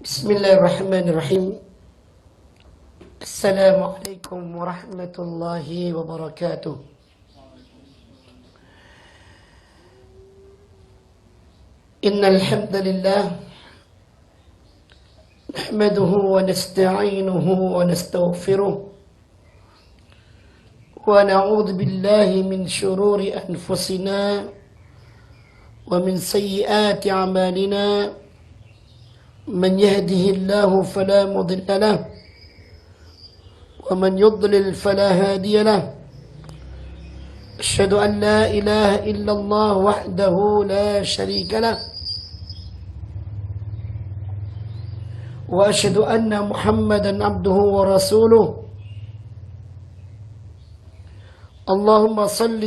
Bismillahirrahmanirrahim. Assalamualaikum warahmatullahi wabarakatuh. Innal hamdalillah nahmaduhu wa nasta'inuhu wa nastaghfiruh wa na'udzu billahi min shururi anfusina wa min sayyiati a'malina. من يهده الله فلا مضل له ومن يضلل فلا هادي له أشهد أن لا إله إلا الله وحده لا شريك له وأشهد أن محمدا عبده ورسوله اللهم صل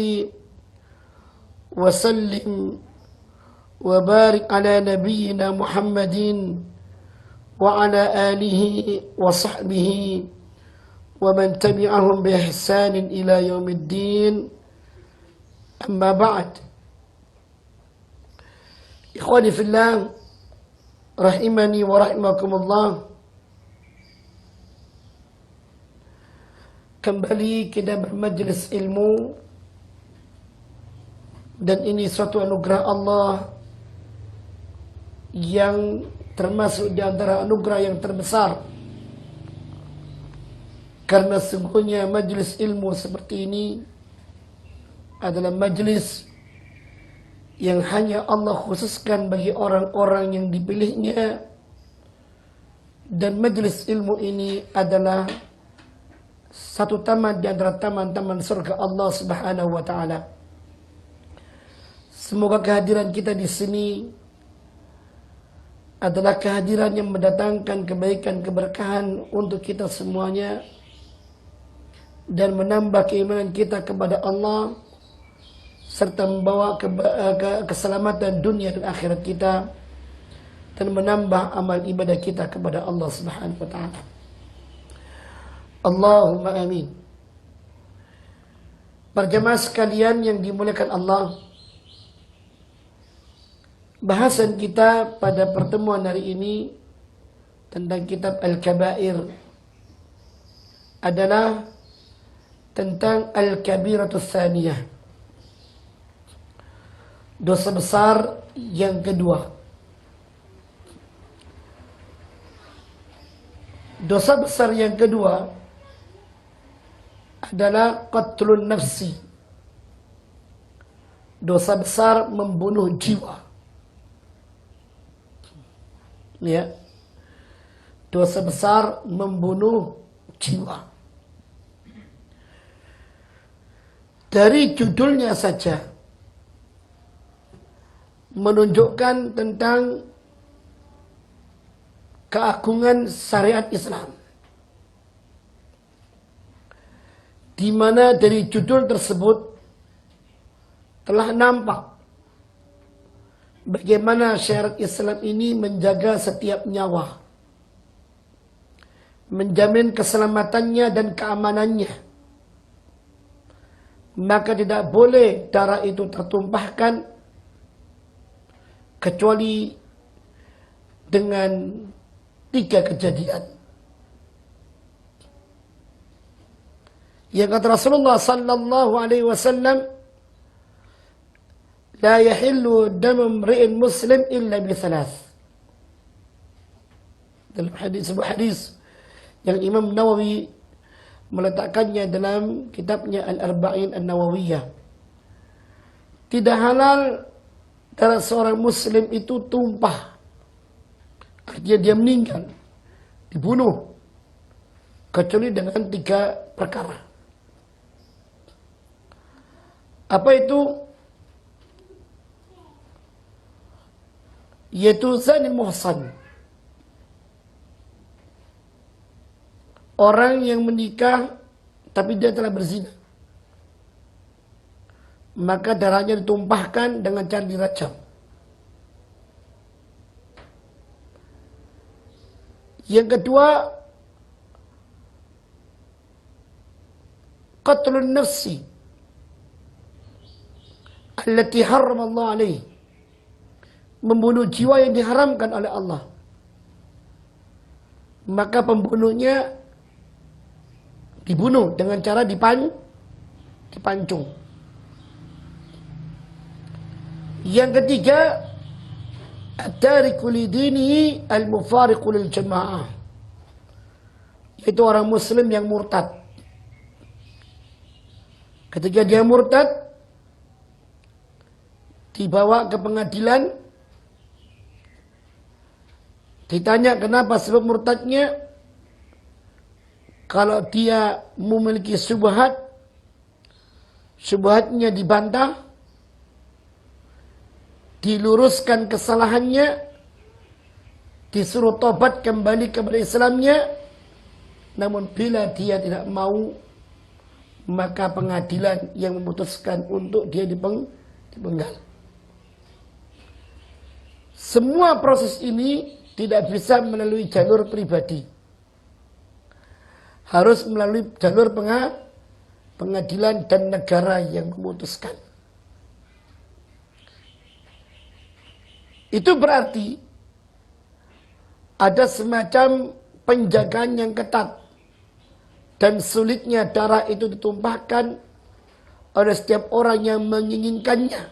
وسلم وبارك على نبينا محمد وعلى آله وصحبه ومن تبعهم بإحسان إلى يوم الدين أما بعد إخواني في الله رحمني ورحمكم الله. Kembali kita bermajlis ilmu, dan ini suatu anugerah Allah yang termasuk di antara anugerah yang terbesar, karena sungguhnya majlis ilmu seperti ini adalah majlis yang hanya Allah khususkan bagi orang-orang yang dipilihnya, dan majlis ilmu ini adalah satu taman di antara taman-taman surga Allah Subhanahu wa taala. Semoga kehadiran kita di sini adalah kehadiran yang mendatangkan kebaikan, keberkahan untuk kita semuanya, dan menambah keimanan kita kepada Allah, serta membawa keselamatan dunia dan akhirat kita, dan menambah amal ibadah kita kepada Allah Subhanahu wa taala. Allahumma amin. Para jemaah sekalian yang dimuliakan Allah, bahasan kita pada pertemuan hari ini tentang kitab Al-Kabair adalah tentang Al-Kabiratus Tsaniyah, dosa besar yang kedua. Dosa besar yang kedua adalah qatlun nafsi, dosa besar membunuh jiwa. Ya, dosa besar membunuh jiwa. Dari judulnya saja menunjukkan tentang keagungan syariat Islam, di mana dari judul tersebut telah nampak bagaimana syariat Islam ini menjaga setiap nyawa, menjamin keselamatannya dan keamanannya. Maka tidak boleh darah itu tertumpahkan kecuali dengan 3 kejadian. Yang kata Rasulullah sallallahu alaihi wasallam, la yahillu damu imri'in muslim illa bi 3. Dalam sebuah hadis yang Imam Nawawi meletakkannya dalam kitabnya Al-Arba'in An-Nawawiyah. Tidak halal darah seorang muslim itu tumpah, artinya dia meninggal, dibunuh, kecuali dengan 3 perkara. Apa itu? Yaitu zani muhsan, orang yang menikah tapi dia telah berzina, maka darahnya ditumpahkan dengan cara dirajam. Yang kedua, qatlun nafsi allati harrama Allah alaihi, membunuh jiwa yang diharamkan oleh Allah. maka pembunuhnya dibunuh dengan cara dipancung. Yang ketiga, at-tariku lidinihi al-mufariqu lil jamaah, yaitu orang muslim yang murtad. Ketika dia murtad, dibawa ke pengadilan, ditanya kenapa sebab murtadnya. Kalau dia memiliki syubhat, syubhatnya dibantah, diluruskan kesalahannya, disuruh tobat kembali kepada Islamnya. Namun bila dia tidak mau, maka pengadilan yang memutuskan untuk dia dipenggal. Semua proses ini tidak bisa melalui jalur pribadi, harus melalui jalur pengadilan dan negara yang memutuskan. Itu berarti ada semacam penjagaan yang ketat, dan sulitnya darah itu ditumpahkan oleh setiap orang yang menginginkannya.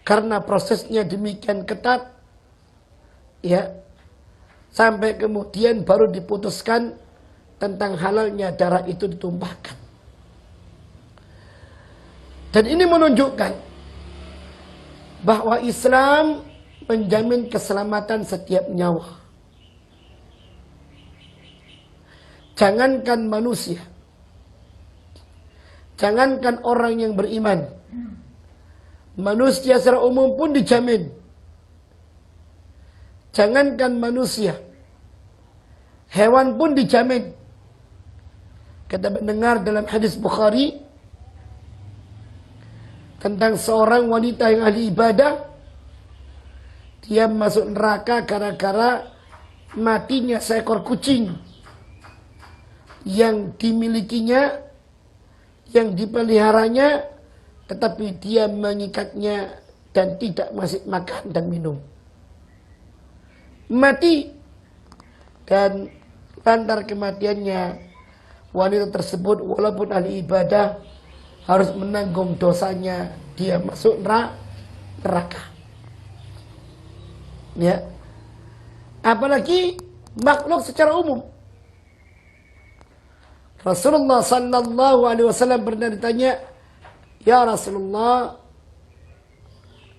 Karena prosesnya demikian ketat, ya, sampai kemudian baru diputuskan tentang halalnya darah itu ditumpahkan. Dan ini menunjukkan bahwa Islam menjamin keselamatan setiap nyawa. Jangankan manusia, jangankan orang yang beriman, manusia secara umum pun dijamin. Jangankan manusia, hewan pun dijamin. Kita mendengar dalam hadis Bukhari tentang seorang wanita yang ahli ibadah, dia masuk neraka gara-gara matinya seekor kucing yang dimilikinya, yang dipeliharanya, tetapi dia mengikatnya dan tidak masih makan dan minum. Mati, dan lantaran kematiannya wanita tersebut walaupun ahli ibadah harus menanggung dosanya, dia masuk neraka. Ya. Apalagi makhluk secara umum. Rasulullah sallallahu alaihi wasallam pernah ditanya, "Ya Rasulullah,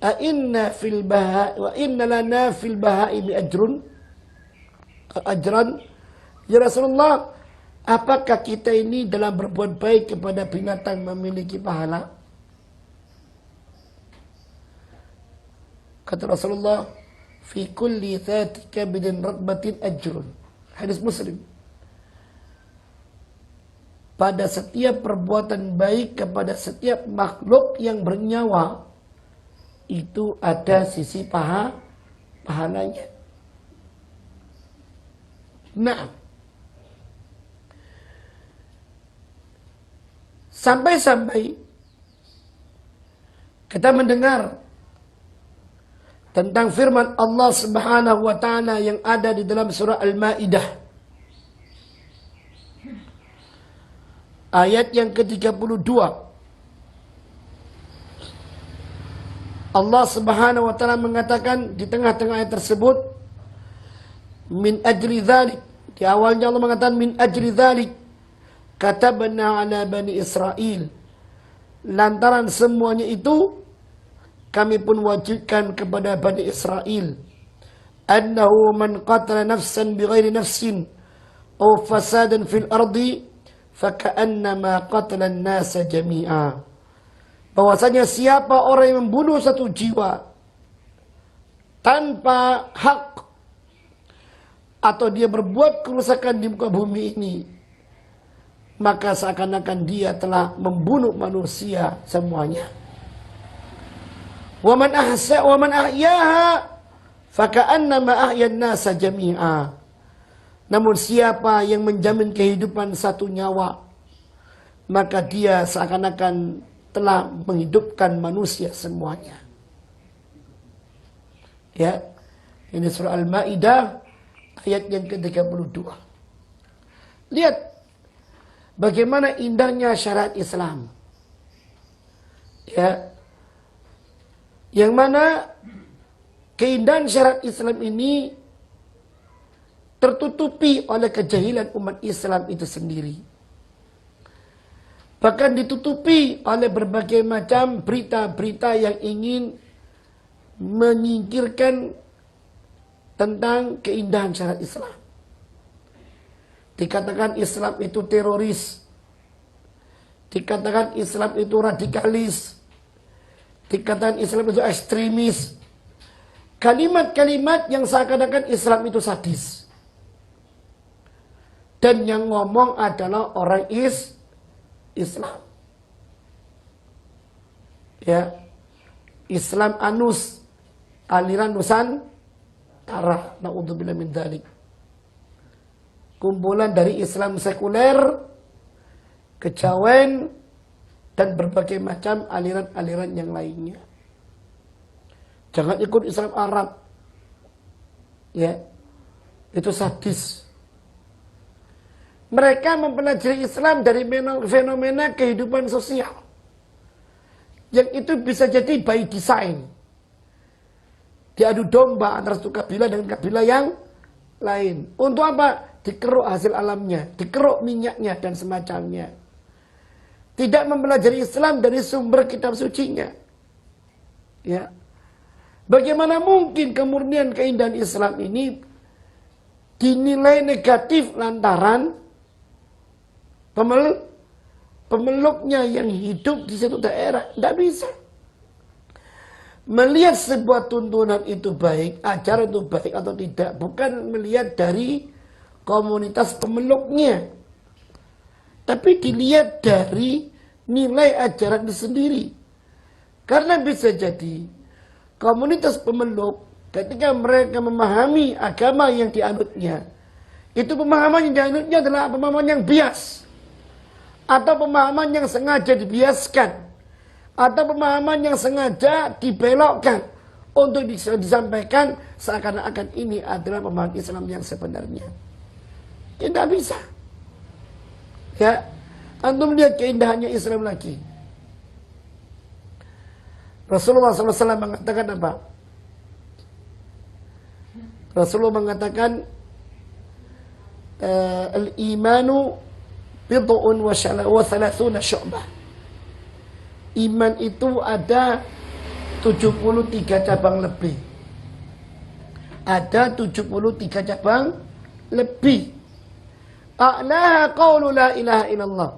a inna fil baha wa inna lana fil bahaimi ajran?" Ya Rasulullah, apakah kita ini dalam berbuat baik kepada binatang memiliki pahala? Kata Rasulullah, "Fi kulli dhati kabidin ratbatin ajrun." Hadis Muslim. Pada setiap perbuatan baik kepada setiap makhluk yang bernyawa, itu ada sisi pahalanya. Nah, sampai-sampai kita mendengar tentang firman Allah Subhanahu wa taala yang ada di dalam surah Al-Maidah ayat yang ke-32. Allah Subhanahu wa taala mengatakan di tengah-tengah ayat tersebut, min ajli dzalik, di awalnya Allah mengatakan min ajli dzalik katabna ala bani Israel, lantaran semuanya itu kami pun wajibkan kepada Bani Israel, annahu man qatala nafsan bighairi nafsin aw fasadan fil ardi faka'annama qatala an-nasa jami'a, bahwasanya siapa orang yang membunuh satu jiwa tanpa hak atau dia berbuat kerusakan di muka bumi ini, maka seakan-akan dia telah membunuh manusia semuanya. Wa man ahyaha faka'annama ahyan nasa jami'a. Namun siapa yang menjamin kehidupan satu nyawa, maka dia seakan-akan telah menghidupkan manusia semuanya. Ya, ini surah Al-Maidah ayat yang ke-32. Lihat bagaimana indahnya syariat Islam. Ya. Yang mana keindahan syariat Islam ini tertutupi oleh kejahilan umat Islam itu sendiri. Bahkan ditutupi oleh berbagai macam berita-berita yang ingin menyingkirkan tentang keindahan syariat Islam. Dikatakan Islam itu teroris. Dikatakan Islam itu radikalis. Dikatakan Islam itu ekstremis. Kalimat-kalimat yang seakan-akan Islam itu sadis. Dan yang ngomong adalah orang Islam. Ya. Islam anus, aliran Nusantara. Na'udzubillah min dzalik. Kumpulan dari Islam sekuler, kejawen, dan berbagai macam aliran-aliran yang lainnya. Jangan ikut Islam Arab. Ya. Itu sadis. Mereka mempelajari Islam dari fenomena kehidupan sosial. Yang itu bisa jadi by design. Diadu domba antara satu kabilah dengan kabilah yang lain. Untuk apa? Dikeruk hasil alamnya, dikeruk minyaknya dan semacamnya. Tidak mempelajari Islam dari sumber kitab sucinya. Ya. Bagaimana mungkin kemurnian keindahan Islam ini dinilai negatif lantaran pemeluknya yang hidup di satu daerah? Tidak bisa. Melihat sebuah tuntunan itu baik, ajaran itu baik atau tidak, bukan melihat dari komunitas pemeluknya, tapi dilihat dari nilai ajaran itu sendiri. Karena bisa jadi komunitas pemeluk ketika mereka memahami agama yang dianutnya, itu pemahaman yang dianutnya adalah pemahaman yang bias, atau pemahaman yang sengaja dibiaskan, atau pemahaman yang sengaja dibelokkan untuk disampaikan seakan-akan ini adalah pemahaman Islam yang sebenarnya. Tidak bisa. Ya, antum lihat keindahannya Islam lagi. Rasulullah SAW mengatakan apa? Rasulullah mengatakan al-imanu bid'un wa thalathuna syu'bah. Iman itu ada 73 cabang lebih. Ada 73 cabang lebih. A'laha qawlu la ilaha illallah.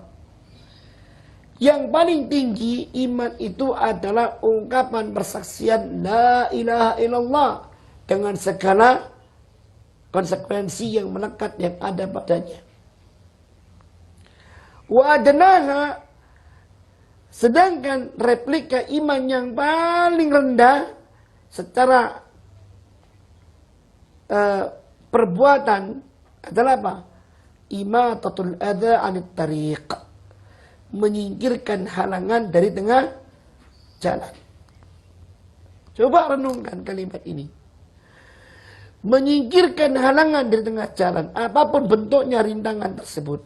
Yang paling tinggi iman itu adalah ungkapan persaksian la ilaha illallah dengan segala konsekuensi yang melekat yang ada padanya. Wa adnaha, sedangkan replika iman yang paling rendah secara perbuatan adalah apa? Imatatul adza 'anit tariq, menyingkirkan halangan dari tengah jalan. Coba renungkan kalimat ini. Menyingkirkan halangan dari tengah jalan, apapun bentuknya rintangan tersebut.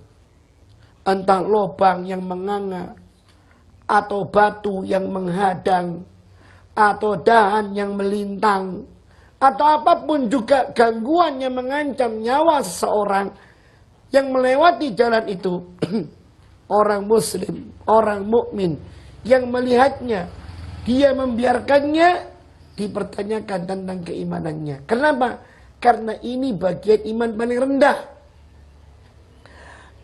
Entah lubang yang menganga, atau batu yang menghadang, atau dahan yang melintang, atau apapun juga gangguan yang mengancam nyawa seseorang yang melewati jalan itu. Orang muslim, orang mukmin yang melihatnya, dia membiarkannya, dipertanyakan tentang keimanannya. Kenapa? Karena ini bagian iman paling rendah.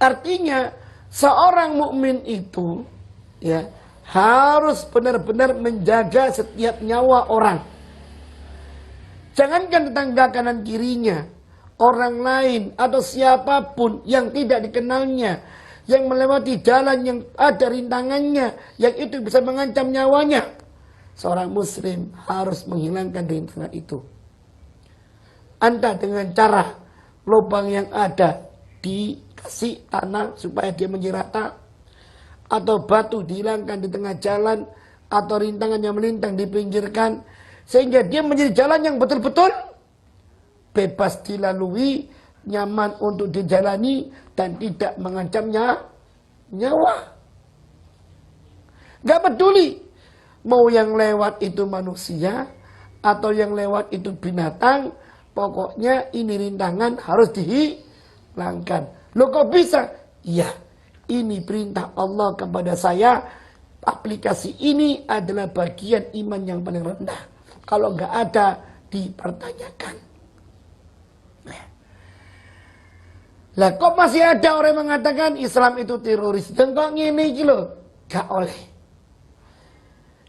Artinya seorang mukmin itu ya harus benar-benar menjaga setiap nyawa orang. Jangankan tetangga kanan kirinya, orang lain atau siapapun yang tidak dikenalnya, yang melewati jalan yang ada rintangannya, yang itu bisa mengancam nyawanya. Seorang muslim harus menghilangkan rintangan itu. Entah dengan cara lubang yang ada dikasih tanah supaya dia menjadi atau batu dihilangkan di tengah jalan, atau rintangan yang melintang dipinggirkan, sehingga dia menjadi jalan yang betul-betul bebas dilalui, nyaman untuk dijalani, dan tidak mengancamnya nyawa. Gak peduli mau yang lewat itu manusia atau yang lewat itu binatang, pokoknya ini rintangan harus dihilangkan. Loh kok bisa? Iya, ini perintah Allah kepada saya. Aplikasi ini adalah bagian iman yang paling rendah. Kalau nggak ada, dipertanyakan. Lah kok masih ada orang yang mengatakan Islam itu teroris? Dan kok ngene iki lho? Gak oleh.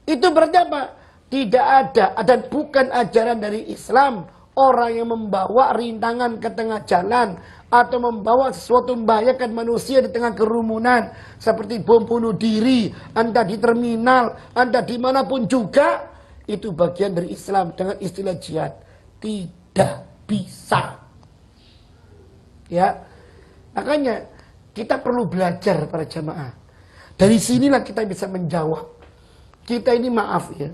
Itu berarti apa? Tidak ada dan bukan ajaran dari Islam orang yang membawa rintangan ke tengah jalan atau membawa sesuatu membahayakan manusia di tengah kerumunan seperti bom bunuh diri, Anda di terminal, Anda dimanapun juga, itu bagian dari Islam dengan istilah jihad. Tidak bisa. Ya, makanya kita perlu belajar para jamaah. Dari sinilah kita bisa menjawab. Kita ini maaf ya,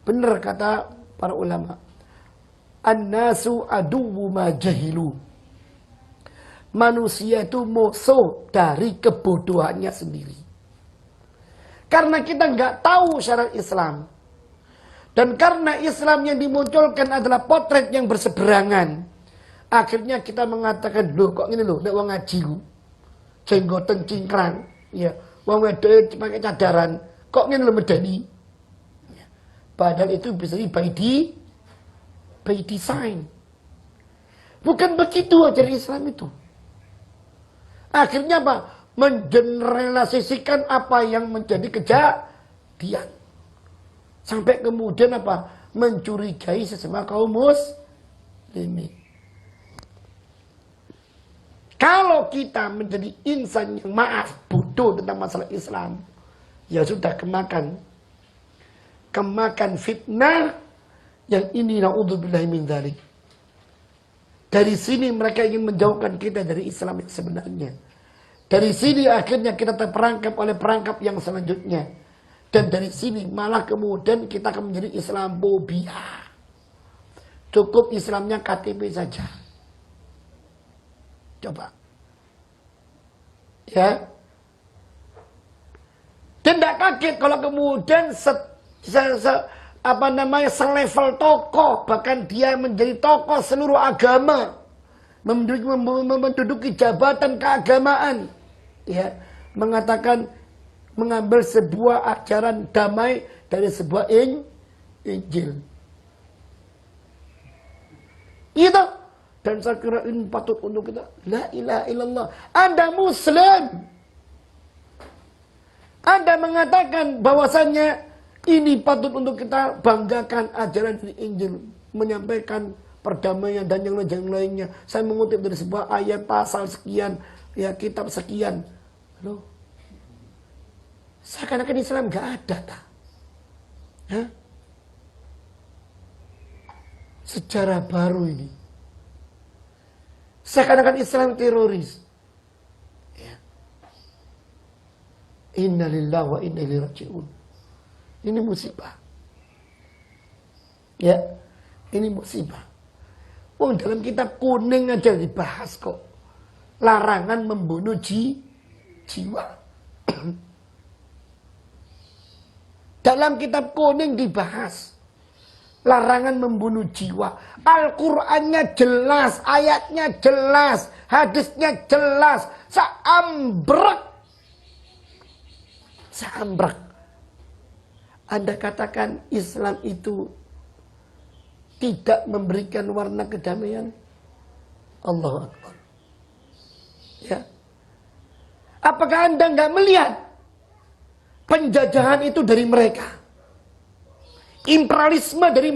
benar kata para ulama, an-nasu aduwwu ma jahilu. Manusia itu musuh dari kebodohannya sendiri. Karena kita nggak tahu syariat Islam. Dan karena Islam yang dimunculkan adalah potret yang berseberangan. Akhirnya kita mengatakan, loh kok ini loh, nek wong ngaji ku, jenggoten cingkrang, ya, wong wedok pakai cadaran, kok ngene lho medani. Padahal itu bisa by design. Bukan begitu ajaran Islam itu. Akhirnya apa? Mengeneralisasikan apa yang menjadi kejadian. Sampai kemudian apa? Mencurigai sesama kaum muslimin. Kalau kita menjadi insan yang maaf, bodoh tentang masalah Islam, ya sudah kemakan fitnah yang ini, na'udzubillahi min dzalik. Dari sini mereka ingin menjauhkan kita dari Islam yang sebenarnya. Dari sini akhirnya kita terperangkap oleh perangkap yang selanjutnya. Dan dari sini malah kemudian kita akan menjadi Islamofobia. Cukup Islamnya KTP saja. Coba. Ya. Dan tidak kaget kalau kemudian selevel tokoh, bahkan dia menjadi tokoh seluruh agama, menduduki jabatan keagamaan, ya, mengatakan mengambil sebuah ajaran damai dari sebuah Injil. Itu. Dan saya kira ini patut untuk kita. La ilaha illallah. Anda Muslim. Anda mengatakan bahwasannya ini patut untuk kita banggakan ajaran dari Injil. Menyampaikan perdamaian dan yang lainnya. Saya mengutip dari sebuah ayat pasal sekian. Ya kitab sekian. Loh. Seakan-akan Islam gak ada. Tak? Hah? Sejarah baru ini. Seakan-akan Islam teroris. Ya. Inna lillahi wa inna ilaihi raji'un. Ini musibah. Ya, ini musibah. Oh, dalam kitab kuning aja dibahas kok. Larangan membunuh jiwa. Dalam kitab kuning dibahas. Larangan membunuh jiwa. Al-Qur'annya jelas, ayatnya jelas, hadisnya jelas. Seambrek. Anda katakan Islam itu tidak memberikan warna kedamaian? Allahu Akbar. Ya. Apakah Anda nggak melihat penjajahan itu dari mereka? Imperialisme dari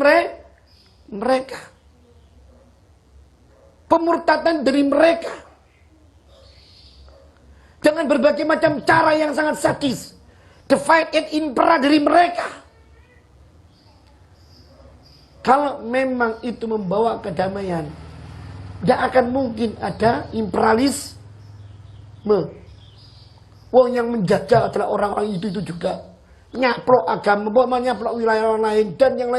mereka. Pemurtadan dari mereka. Dengan berbagai macam cara yang sangat sadis. Divide and impera dari mereka. Kalau memang itu membawa kedamaian, tidak akan mungkin ada imperialisme. Wong yang menjajah adalah orang-orang itu juga. Nyaplok agama, nyaplok wilayah orang lain, dan yang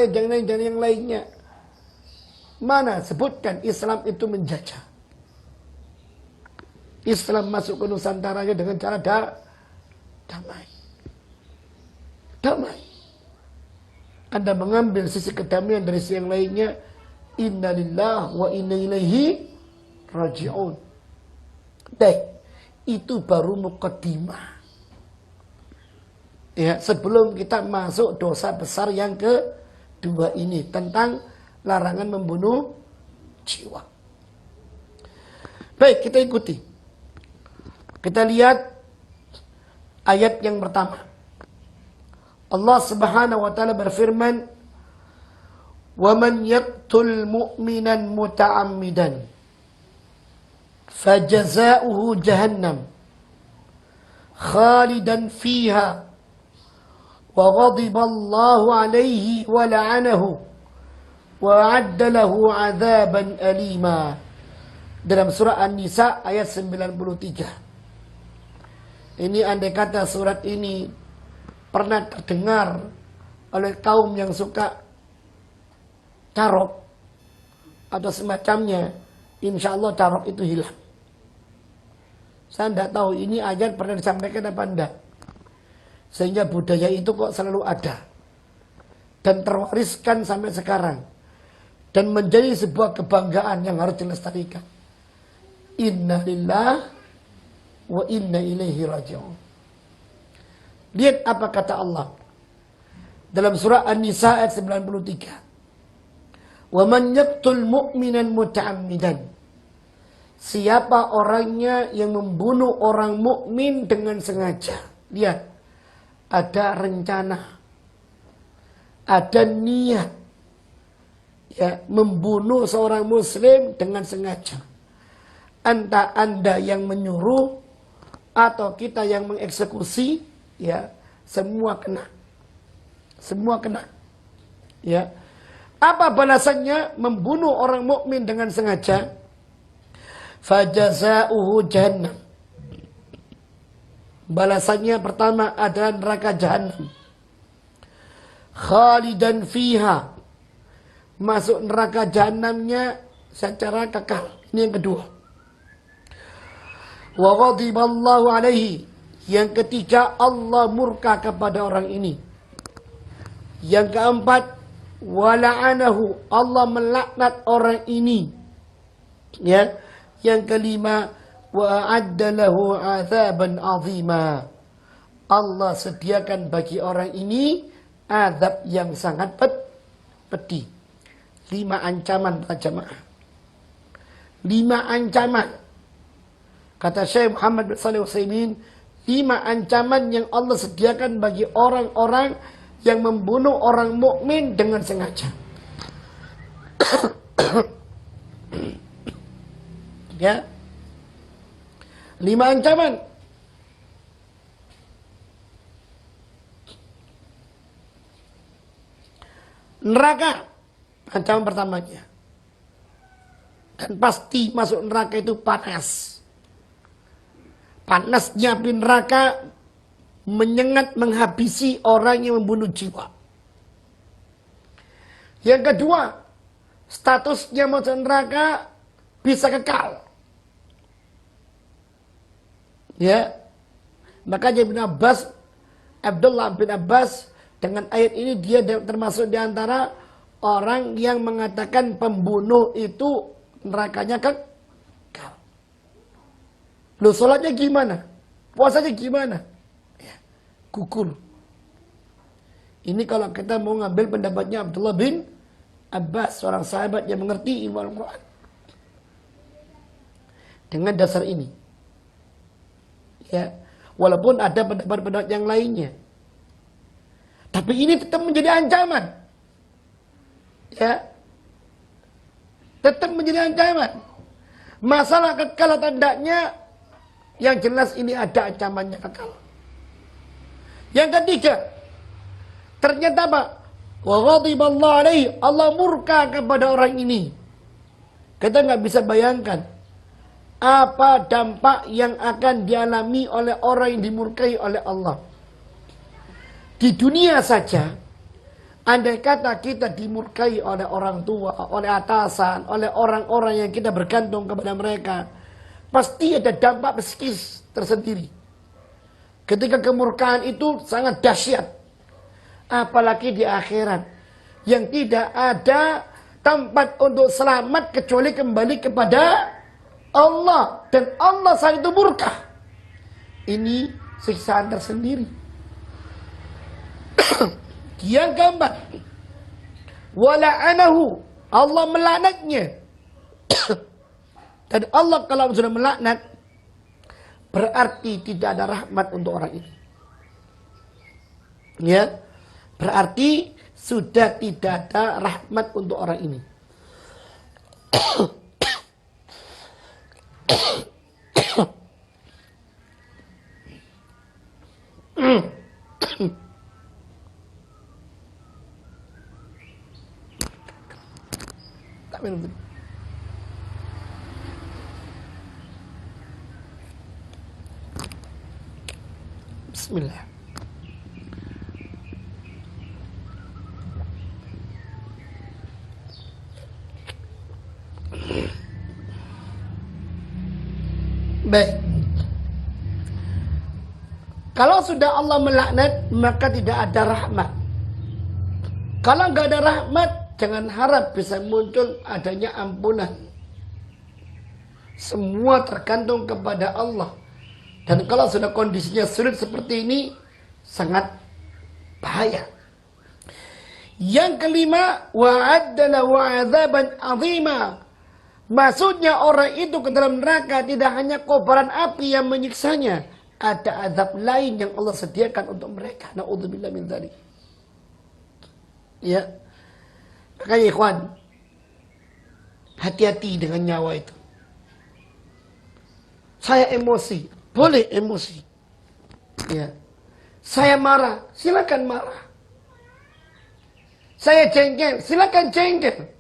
lainnya. mana sebutkan Islam itu menjajah. Islam masuk ke Nusantara dengan cara damai. Damai. Anda mengambil sisi kedamaian dari sisi yang lainnya. Inna lillahi wa inna ilaihi raji'un. Itu baru muqaddimah. Ya, sebelum kita masuk dosa besar yang kedua ini tentang larangan membunuh jiwa. Baik, kita ikuti. Kita lihat ayat yang pertama. Allah Subhanahu wa taala berfirman, "Wa man yaqtul mu'minan muta'ammidan fajaza'uhu jahannam khalidan fiha wa ghadiba Allahu 'alaihi wa la'anahu wa 'adda lahu 'adzaban alima." Dalam surah An-Nisa ayat 93. Ini andai kata surat ini pernah terdengar oleh kaum yang suka carok atau semacamnya, insya Allah carok itu hilang. Saya tidak tahu ini ayat pernah disampaikan apa enggak. Sehingga budaya itu kok selalu ada. Dan terwariskan sampai sekarang. Dan menjadi sebuah kebanggaan yang harus dilestarikan. Inna lillah wa inna ilaihi raji'un. Lihat apa kata Allah. Dalam surah An-Nisa ayat 93. Wa man yaqtul mu'minan muta'ammidan. Siapa orangnya yang membunuh orang mukmin dengan sengaja. Lihat. Ada rencana, ada niat, ya, membunuh seorang muslim dengan sengaja. Entah Anda yang menyuruh atau kita yang mengeksekusi, ya, semua kena. Semua kena. Ya. Apa balasannya membunuh orang mukmin dengan sengaja? Fajaza'uhu jahannam. Balasannya pertama adalah neraka jahanam. Khalidan fiha. Masuk neraka jahanamnya secara kekal. Ini yang kedua. Wa ghadiballahu alaihi. Yang ketiga, Allah murka kepada orang ini. Yang keempat, wa la'anahu. Allah melaknat orang ini. Ya. Yang kelima, wa a'adda lahu 'adzaban 'azima. Allah sediakan bagi orang ini azab yang sangat pedih. 5 ancaman para jamaah. 5 ancaman. Kata Syekh Muhammad bin Shalih Al-Utsaimin, 5 ancaman yang Allah sediakan bagi orang-orang yang membunuh orang mukmin dengan sengaja. Ya. 5 ancaman. Neraka. Ancaman pertamanya. Dan pasti masuk neraka itu panas. Panasnya api neraka menyengat, menghabisi orang yang membunuh jiwa. Yang kedua, statusnya masuk neraka bisa kekal. Ya, makanya Abdullah bin Abbas dengan ayat ini dia termasuk di antara orang yang mengatakan pembunuh itu nerakanya kekal. Loh, sholatnya gimana? Puasanya gimana? Ya, gugur. Ini kalau kita mau ngambil pendapatnya Abdullah bin Abbas, seorang sahabat yang mengerti ilmu Al-Quran. Dengan dasar ini. Ya, walaupun ada pendapat-pendapat yang lainnya. Tapi ini tetap menjadi ancaman. Ya. Tetap menjadi ancaman. Masalah kekal atau tidaknya, yang jelas ini ada ancamannya kekal. Yang ketiga, ternyata apa? Wa ghadiballahu alaihi. Allah murka kepada orang ini. Kita nggak bisa bayangkan apa dampak yang akan dialami oleh orang yang dimurkai oleh Allah. Di dunia saja, Andai kata kita dimurkai oleh orang tua, oleh atasan, oleh orang-orang yang kita bergantung kepada mereka, pasti ada dampak psikis tersendiri. Ketika kemurkaan itu sangat dahsyat. Apalagi di akhirat, yang tidak ada tempat untuk selamat kecuali kembali kepada Allah. Dan Allah saat itu murka. Ini siksaan tersendiri. Yang keempat, wala'anahu, Allah melaknatnya. Dan Allah kalau sudah melaknat, berarti tidak ada rahmat untuk orang ini. Ya, berarti sudah tidak ada rahmat untuk orang ini. Bismillah. Baik. Kalau sudah Allah melaknat, maka tidak ada rahmat. Kalau nggak ada rahmat, jangan harap bisa muncul adanya ampunan. Semua tergantung kepada Allah. Dan kalau sudah kondisinya sulit seperti ini, sangat bahaya. Yang kelima, wa'adda lahu 'adzaban 'azima. Maksudnya orang itu ke dalam neraka tidak hanya kobaran api yang menyiksanya, ada azab lain yang Allah sediakan untuk mereka. Na'udzubillah min dzalik. Ya. Makanya ikhwan, hati-hati dengan nyawa itu. Saya emosi, boleh emosi. Ya. Saya marah, silakan marah. Saya jengkel, silakan jengkel.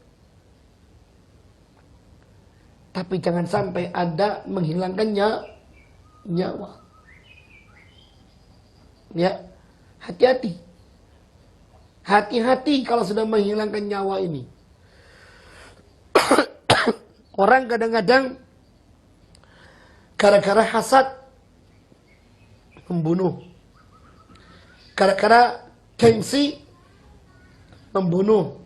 Tapi jangan sampai Anda menghilangkannya nyawa. Ya, hati-hati. Hati-hati kalau sudah menghilangkan nyawa ini. Orang kadang-kadang gara-gara hasad membunuh. Gara-gara gengsi membunuh.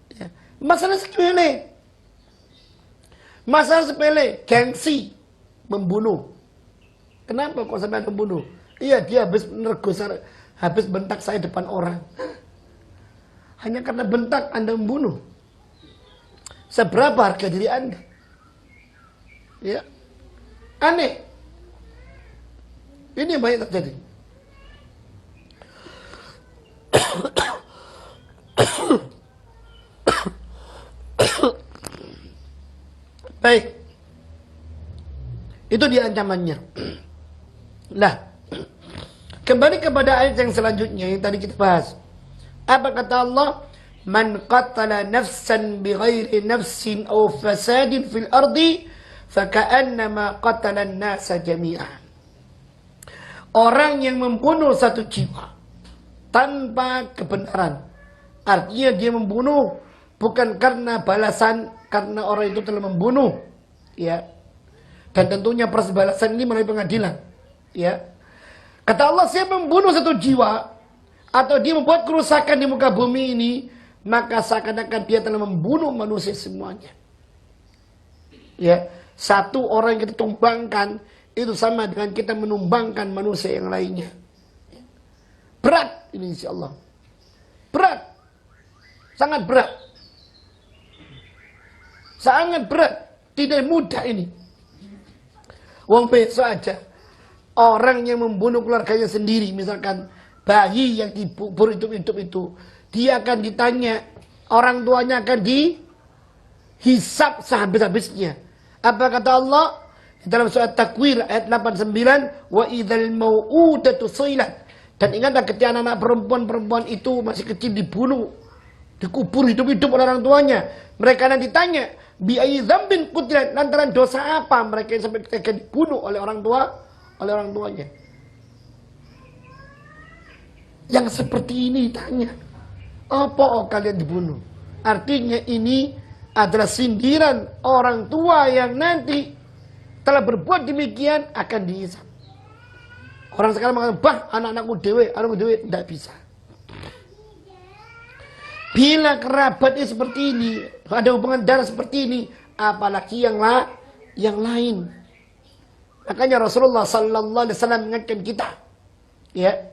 Ya. Masalah sepele. Masalah sepele, gengsi membunuh. Kenapa kok sampai membunuh? Iya, dia habis menergus, habis bentak saya depan orang. Hanya karena bentak Anda membunuh. Seberapa harga diri Anda? Ya. Aneh. Ini yang banyak terjadi. Baik. Itu dia ancamannya. Nah, kembali kepada ayat yang selanjutnya yang tadi kita bahas. Apa kata Allah? Man qatala nafsan bighairi nafsin aw fasadin fil ardi faka'annama qatala an-nasa jami'an. Orang yang membunuh satu jiwa tanpa kebenaran, artinya dia membunuh bukan karena balasan, karena orang itu telah membunuh, ya. Dan tentunya proses balasan ini melalui pengadilan, ya. Kata Allah, siapa membunuh satu jiwa atau dia membuat kerusakan di muka bumi ini, maka seakan-akan dia telah membunuh manusia semuanya. Ya, satu orang yang kita tumbangkan itu sama dengan kita menumbangkan manusia yang lainnya. Berat ini insyaallah. Berat. Sangat berat. Sangat berat. Tidak mudah ini. Wong besok aja. Orang yang membunuh keluarganya sendiri. Misalkan bayi yang dikubur hidup-hidup itu. Dia akan ditanya. Orang tuanya akan dihisap sehabis-habisnya. Apa kata Allah? Dalam surat Takwir ayat 89. Wa idzal mau'udatu suilat. Dan ingatlah ketika anak-anak perempuan-perempuan itu masih kecil dibunuh. Dikubur hidup-hidup oleh orang tuanya. Mereka nanti ditanya. Bi'ayyi dzambin qutilat, lantaran dosa apa mereka sampai ketika dibunuh oleh orang tuanya. Yang seperti ini ditanya. Apa kalian dibunuh? Artinya ini adalah sindiran orang tua yang nanti telah berbuat demikian akan dihisab. Orang sekarang mengatakan, bah anakku dewe, tidak bisa. Bila kerabatnya seperti ini, ada hubungan darah seperti ini, apalagi yang lain. Makanya Rasulullah sallallahu alaihi wasallam mengingatkan kita, ya,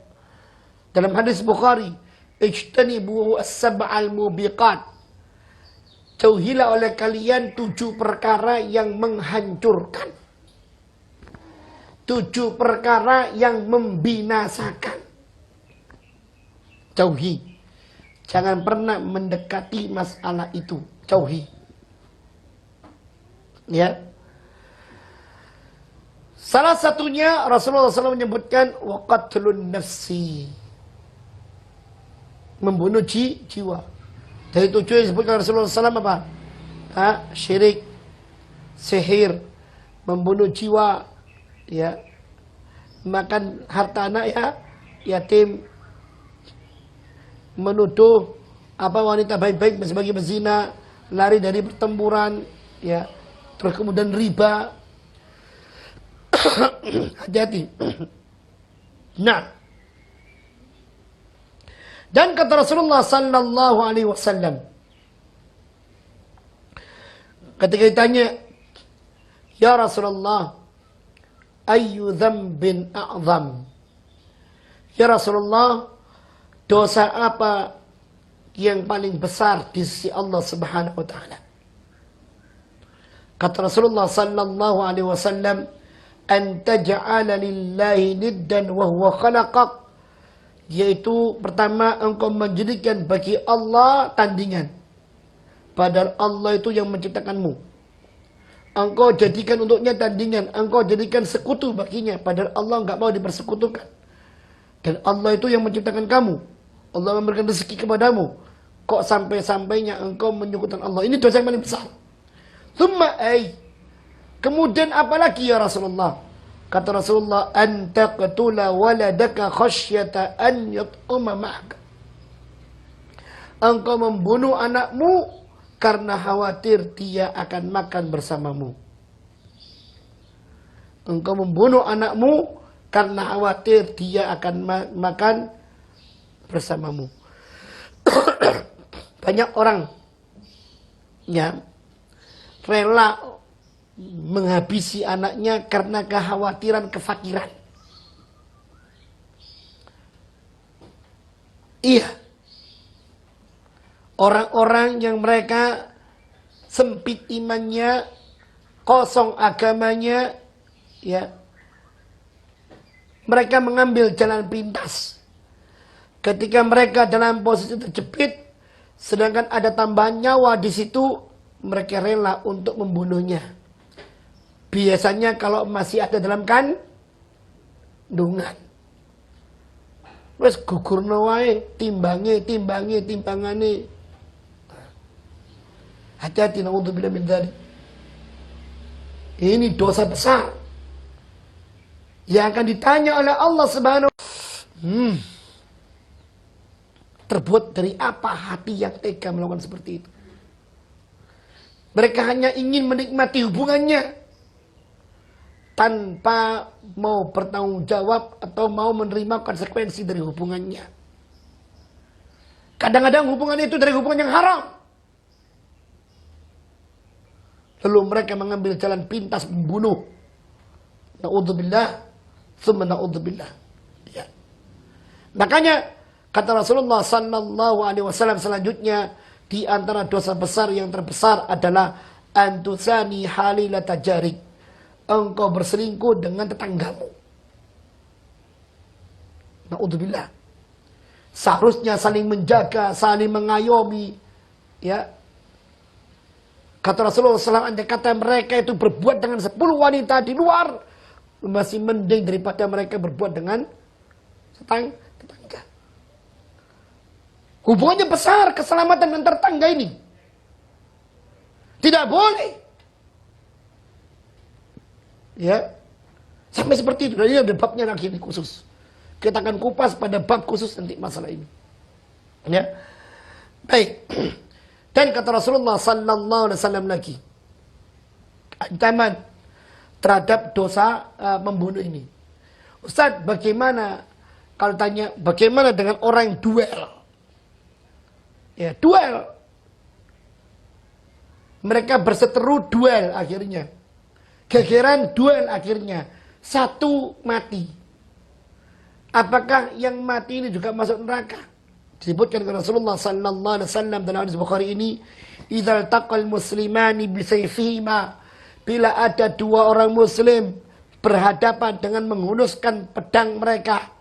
dalam hadis Bukhari, ijtanibu as-sab'al mubiqat. Jauhilah oleh kalian 7 perkara yang menghancurkan. 7 perkara yang membinasakan. Jauhi. Jangan pernah mendekati masalah itu. Jauhi. Ya. Salah satunya Rasulullah SAW menyebutkan waqatlun nafsi. Membunuh jiwa. Dari 7 yang disebutkan Rasulullah SAW apa? Syirik, sihir, membunuh jiwa, ya, makan harta anak yatim, menuduh wanita baik-baik sebagai bezina, lari dari pertempuran, ya, terus kemudian riba. Hati-hati. Nah, dan kata Rasulullah sallallahu alaihi wasallam, ketika ditanya, ya Rasulullah, ayyu dzambin a'zam? Ya Rasulullah, dosa apa yang paling besar di sisi Allah Subhanahu wa taala? Kata Rasulullah sallallahu alaihi wasallam, an taj'ala lillahi niddan wa huwa khalaqak. Yaitu pertama, engkau menjadikan bagi Allah tandingan, padahal Allah itu yang menciptakanmu. Engkau jadikan untuknya tandingan, engkau jadikan sekutu baginya, padahal Allah enggak mau dipersekutukan. Dan Allah itu yang menciptakan kamu, Allah memberikan rezeki kepadamu. Kok sampai-sampainya engkau menyekutukan Allah? Ini dosa yang paling besar. Kemudian apa lagi ya Rasulullah? Kata Rasulullah, an taqtula waladaka khasyata an yat'uma ma'aka. Engkau membunuh anakmu karena khawatir dia akan makan bersamamu. Engkau membunuh anakmu karena khawatir dia akan makan bersamamu. Banyak orang yang rela menghabisi anaknya karena kekhawatiran kefakiran. Iya. Orang-orang yang mereka sempit imannya, kosong agamanya, ya, mereka mengambil jalan pintas. Ketika mereka dalam posisi terjepit, sedangkan ada tambahan nyawa di situ, mereka rela untuk membunuhnya. Biasanya kalau masih ada dalam kandungan, wes gugurno wae, timbangane. Hati-hati, naudzubillah min dzalik. Ini dosa besar yang akan ditanya oleh Allah Subhanahu. Terbuat dari apa hati yang tega melakukan seperti itu? Mereka hanya ingin menikmati hubungannya tanpa mau bertanggung jawab atau mau menerima konsekuensi dari hubungannya. Kadang-kadang hubungan itu dari hubungan yang haram. Lalu mereka mengambil jalan pintas membunuh. Na'udzubillah, tsumma na'udzubillah. Ya. Makanya kata Rasulullah sallallahu alaihi wasallam selanjutnya, di antara dosa besar yang terbesar adalah antusani halilata jarik. Engkau berselingkuh dengan tetanggamu. Na'udzubillah. Seharusnya saling menjaga, saling mengayomi. Ya. Kata Rasulullah SAW, andai kata mereka itu berbuat dengan 10 wanita di luar, masih mending daripada mereka berbuat dengan tetangga. Hubungannya besar, keselamatan antar tetangga ini. Tidak boleh. Ya, sampai seperti itu. Dan ini ada babnya lagi khusus. Kita akan kupas pada bab khusus nanti masalah ini. Ya. Baik. Dan kata Rasulullah sallallahu alaihi wasallam lagi, ancaman terhadap dosa membunuh ini. Ustaz, bagaimana kalau tanya bagaimana dengan orang yang duel? Ya, duel. Mereka berseteru duel akhirnya. Gegeran duel akhirnya. Satu mati. Apakah yang mati ini juga masuk neraka? Disebutkan oleh Rasulullah sallallahu alaihi wasallam dalam hadis Bukhari ini, "Idzal taqal muslimani bisayfihima." Bila ada dua orang muslim berhadapan dengan menghunuskan pedang mereka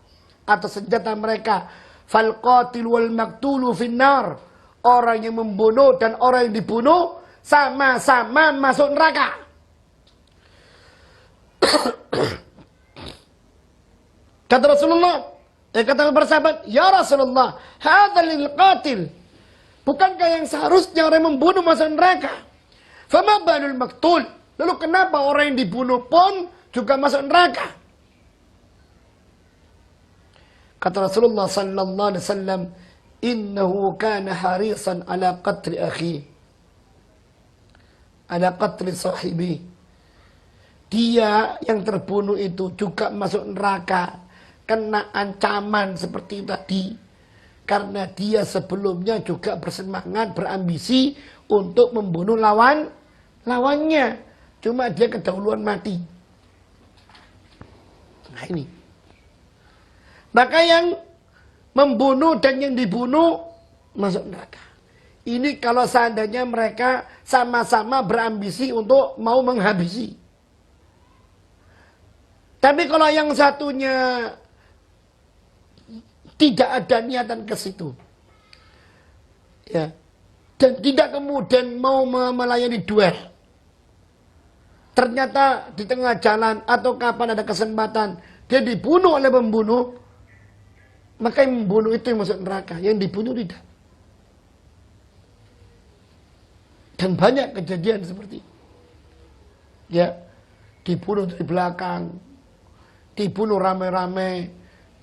atau senjata mereka, fal qatil wal maqtulu finnar. Orang yang membunuh dan orang yang dibunuh sama-sama masuk neraka. Kata Rasulullah, kata para sahabat, ya Rasulullah, hadzal lil qatil. Bukankah yang seharusnya orang yang membunuh masuk neraka? Fama balul maqtul. Lalu kenapa orang yang dibunuh pun juga masuk neraka? Kata Rasulullah sallallahu alaihi wasallam, innahu kana harisan ala qatli akhi, ala qatli sahibi. Dia yang terbunuh itu juga masuk neraka, kena ancaman seperti tadi, karena dia sebelumnya juga bersemangat, berambisi untuk membunuh lawannya. Cuma dia kedahuluan mati. Nah ini. Maka yang membunuh dan yang dibunuh masuk neraka. Ini kalau seandainya mereka sama-sama berambisi untuk mau menghabisi. Tapi kalau yang satunya tidak ada niatan ke situ, ya, dan tidak kemudian mau melayani duel, ternyata di tengah jalan atau kapan ada kesempatan dia dibunuh oleh pembunuh, maka yang membunuh itu yang masuk neraka, yang dibunuh tidak. Dan banyak kejadian seperti itu. Ya, dibunuh dari belakang, dibunuh rame-rame,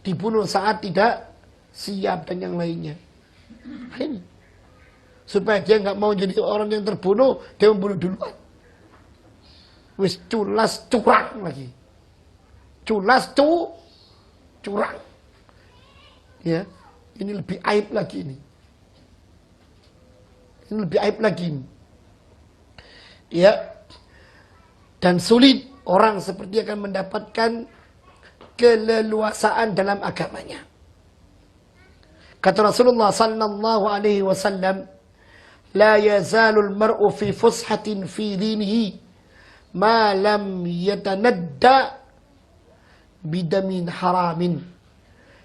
dibunuh saat tidak siap dan yang lainnya. Ini supaya dia nggak mau jadi orang yang terbunuh, dia membunuh duluan. Wis culas curang lagi, culas curang. Ya, ini lebih aib lagi ini. Ini lebih aib lagi ini. Ya, dan sulit orang seperti akan mendapatkan keleluasaan dalam agamanya. Kata Rasulullah sallallahu alaihi wasallam, la yazalul mar'u fi fushatin fi dinihi ma lam yatanadda bidamin haramin.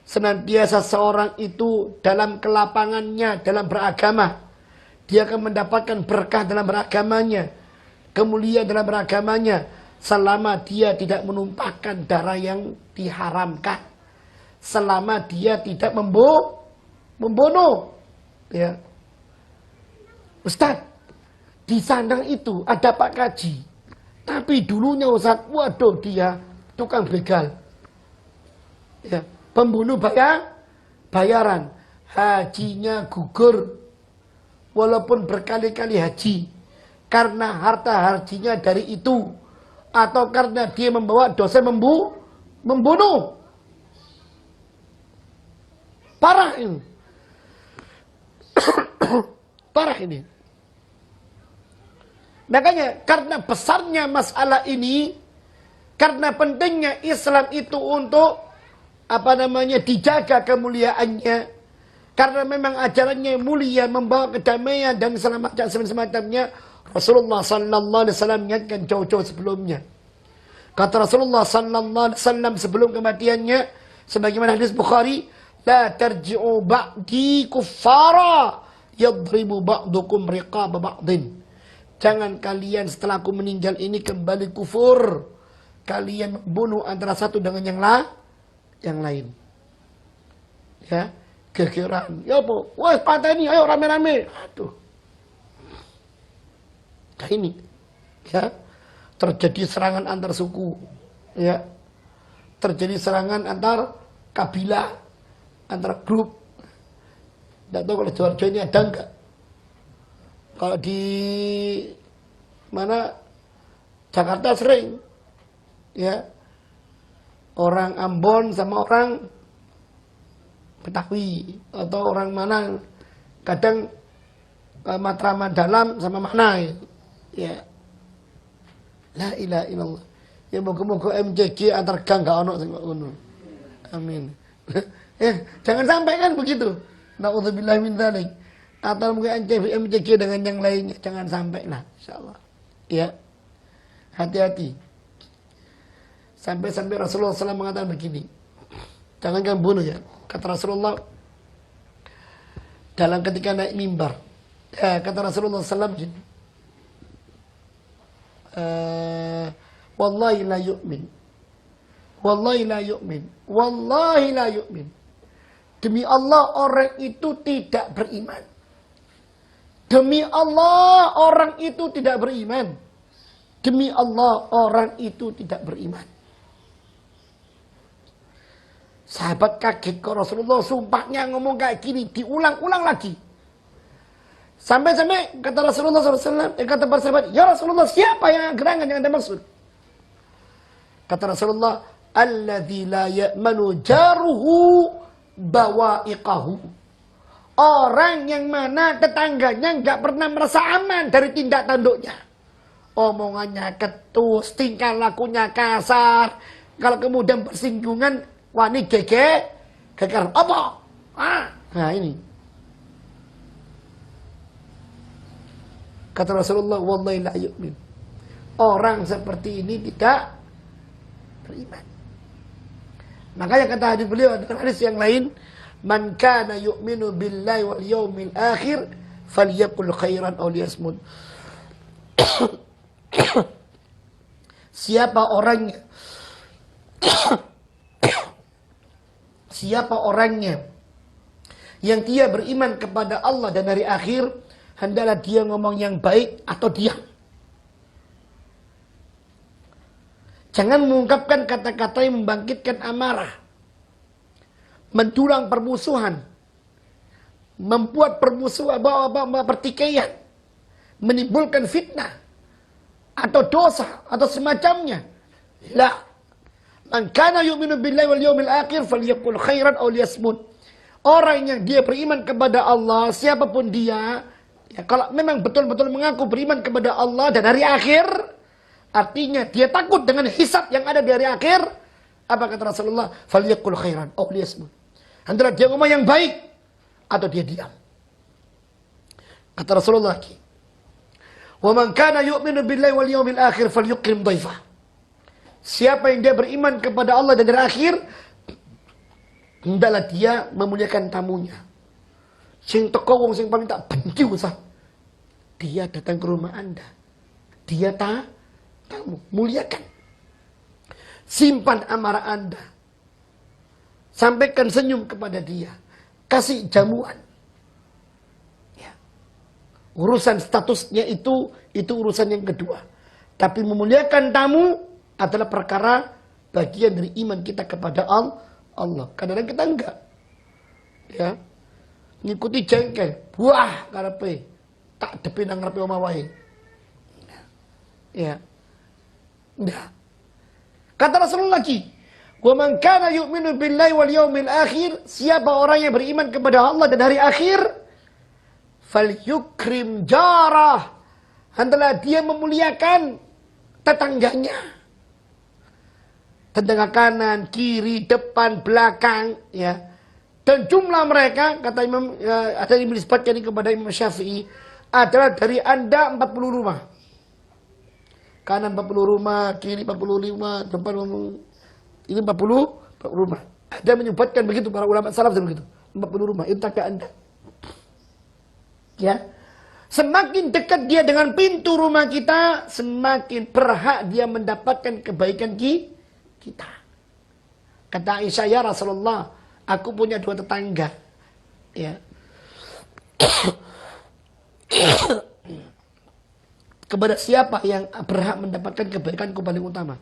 Senantiasa seorang itu dalam kelapangannya dalam beragama, dia akan mendapatkan berkah dalam beragamanya, kemuliaan dalam beragamanya, selama dia tidak menumpahkan darah yang diharamkan, selama dia tidak membunuh. Ya, Ustaz, di Sandang itu ada Pak Kaji, tapi dulunya Ustaz, waduh dia tukang begal. Ya, pembunuh bayaran, hajinya gugur, walaupun berkali-kali haji, karena harta hajinya dari itu, atau karena dia membawa dosa membunuh. Parah ini. Parah ini. Makanya karena besarnya masalah ini, karena pentingnya Islam itu untuk dijaga kemuliaannya, karena memang ajarannya mulia, membawa kedamaian dan semacamnya, Rasulullah sallallahu alaihi wasallam mengingatkan jauh-jauh sebelumnya. Kata Rasulullah sallallahu alaihi wasallam sebelum kematiannya, sebagaimana hadis Bukhari, la tarji'u ba'di kuffara yadribu ba'dukum riqaba ba'din. Jangan kalian setelah aku meninggal ini kembali kufur, kalian membunuh antara satu dengan yang lain. Ya, gegeran. Ya apa? Wah, pateni, ayo rame-rame. Aduh. Nah ini, ya, terjadi serangan antar suku, ya, terjadi serangan antar kabilah, antar grup, Tidak tahu kalau Sidoarjo ini ada enggak. Kalau di mana Jakarta sering, ya, orang Ambon sama orang Betawi atau orang mana, kadang Matraman dalam sama mana, ya. La ilaha illallah. Ya moga-moga MCG antar gang gak ono sing ngono. Amin. Jangan sampai kan begitu. Nauzubillah min dzalik. Atau mungkin MCG dengan yang lainnya, jangan sampai lah, insyaallah. Ya. Hati-hati. Sampai-sampai Rasulullah SAW mengatakan begini. Jangan kamu bunuh ya. Kata Rasulullah dalam ketika naik mimbar. Kata Rasulullah SAW begini. Wallahi la yu'min. Wallahi la yu'min. Wallahi la yu'min. Demi Allah orang itu tidak beriman. Demi Allah orang itu tidak beriman. Demi Allah orang itu tidak beriman. Sahabat kaget kok Rasulullah sumpahnya ngomong kayak gini. Diulang-ulang lagi. Sampai-sampai kata Rasulullah SAW, kata para sahabat, ya Rasulullah siapa yang gerangan yang anda maksud? Kata Rasulullah, alladzi la ya'manu jaruhu bawa'iqahu. Orang yang mana tetangganya nggak pernah merasa aman dari tindak tanduknya. Omongannya ketus, tingkah lakunya kasar. Kalau kemudian bersinggungan, wani geger apa? Nah ini. Kata Rasulullah, wallahi la yu'min. Orang seperti ini tidak beriman. Makanya kata hadis beliau dalam hadis yang lain, man kana yu'minu billahi wal yawmil akhir falyakul khairan aw liyasmut. Siapa orangnya yang dia beriman kepada Allah dan hari akhir, hendaklah dia ngomong yang baik atau diam. Jangan mengungkapkan kata-kata yang membangkitkan amarah, mendulang permusuhan, membuat permusuhan, pertikaian, menimbulkan fitnah atau dosa atau semacamnya. La, man kana yu'minu billahi wal yawmil akhir falyaqul khairan aw liyasmut. Orang yang dia beriman kepada Allah, siapapun dia, ya, kalau memang betul-betul mengaku beriman kepada Allah dan hari akhir, artinya dia takut dengan hisab yang ada di hari akhir. Apa kata Rasulullah? Falyaqul khairan aw liyasmut. Antara dia ngomong yang baik atau dia diam. Kata Rasulullah lagi, wa man kana yu'minu billahi wal yawmil akhir falyukrim dhaifah. Siapa yang dia beriman kepada Allah dan hari akhir, hendaklah dia memuliakan tamunya. Sing teko wong sing paling tak benci usah. Dia datang ke rumah Anda. Dia tamu, muliakan. Simpan amarah Anda. Sampaikan senyum kepada dia. Kasih jamuan. Ya. Urusan statusnya itu urusan yang kedua. Tapi memuliakan tamu adalah perkara bagian dari iman kita kepada Allah. Kadang-kadang kita enggak. Ya. Ngikuti jengkel. Buah karepe. Tak depi nang ngarepe omah wae. Ya. Enggak. Kata Rasulullah lagi, "Wa man kana yu'minu billahi wal yawmil akhir", siapa orang yang beriman kepada Allah dan hari akhir, falyukrim jarah, hendaklah dia memuliakan tetangganya. Tetangga kanan, kiri, depan, belakang, ya. Dan jumlah mereka, kata Imam, ada yang menisbatkan ini kepada Imam Syafi'i, adalah dari Anda 40 rumah. Kanan 40 rumah, kiri 45, depan ini 40 rumah. Ada menyebutkan begitu, para ulama salaf begitu. 40 rumah, itu tanda Anda. Ya. Semakin dekat dia dengan pintu rumah kita, semakin berhak dia mendapatkan kebaikan kita. Kata Aisyah, ya Rasulullah, aku punya 2 tetangga. Ya. Kepada siapa yang berhak mendapatkan kebaikanku paling utama?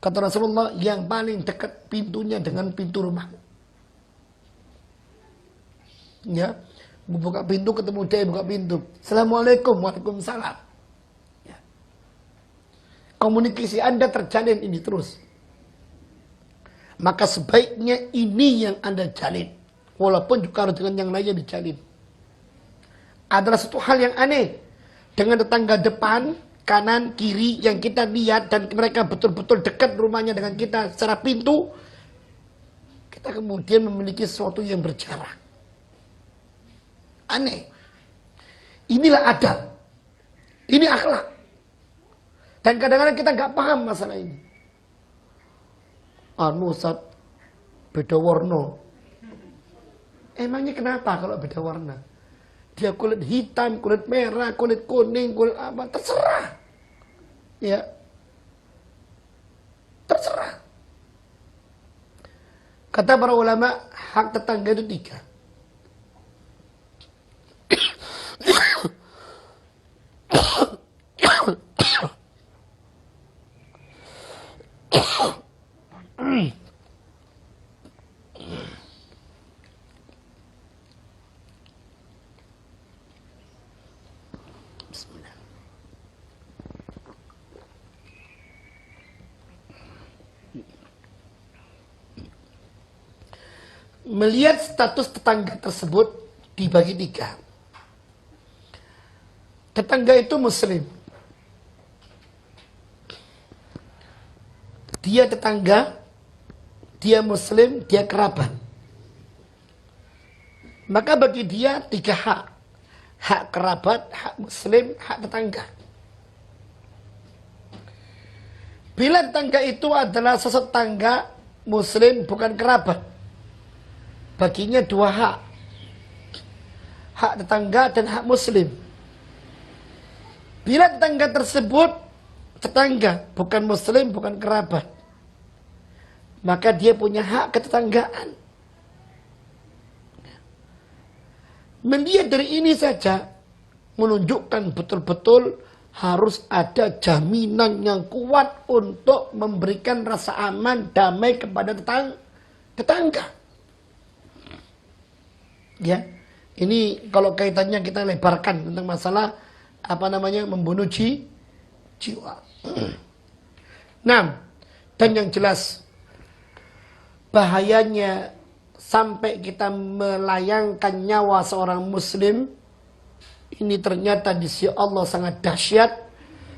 Kata Rasulullah, yang paling dekat pintunya dengan pintu rumahmu. Ya, buka pintu ketemu dia, buka pintu. Assalamualaikum, waalaikumsalam. Ya. Komunikasi Anda terjalin ini terus. Maka sebaiknya ini yang Anda jalin. Walaupun juga harus dengan yang lainnya dijalin. Adalah satu hal yang aneh. Dengan tetangga depan, kanan, kiri yang kita lihat dan mereka betul-betul dekat rumahnya dengan kita secara pintu. Kita kemudian memiliki sesuatu yang berjarak. Aneh. Inilah adab. Ini akhlak. Dan kadang-kadang kita nggak paham masalah ini. Ustaz, beda warna. Emangnya kenapa kalau beda warna? Dia kulit hitam, kulit merah, kulit kuning, kulit apa, terserah. Ya. Terserah. Kata para ulama, hak tetangga itu 3. Melihat status tetangga tersebut dibagi 3. Tetangga itu muslim. Dia tetangga, dia muslim, dia kerabat. Maka bagi dia 3 hak. Hak kerabat, hak muslim, hak tetangga. Bila tetangga itu adalah sesama tetangga muslim bukan kerabat, baginya 2 hak. Hak tetangga dan hak muslim. Bila tetangga tersebut tetangga bukan muslim, bukan kerabat, maka dia punya hak ketetanggaan. Melihat dari ini saja menunjukkan betul-betul harus ada jaminan yang kuat untuk memberikan rasa aman, damai kepada tetangga. Ya, ini kalau kaitannya kita lebarkan tentang masalah membunuh jiwa. Nah, dan yang jelas bahayanya sampai kita melayangkan nyawa seorang muslim ini ternyata di sisi Allah sangat dahsyat.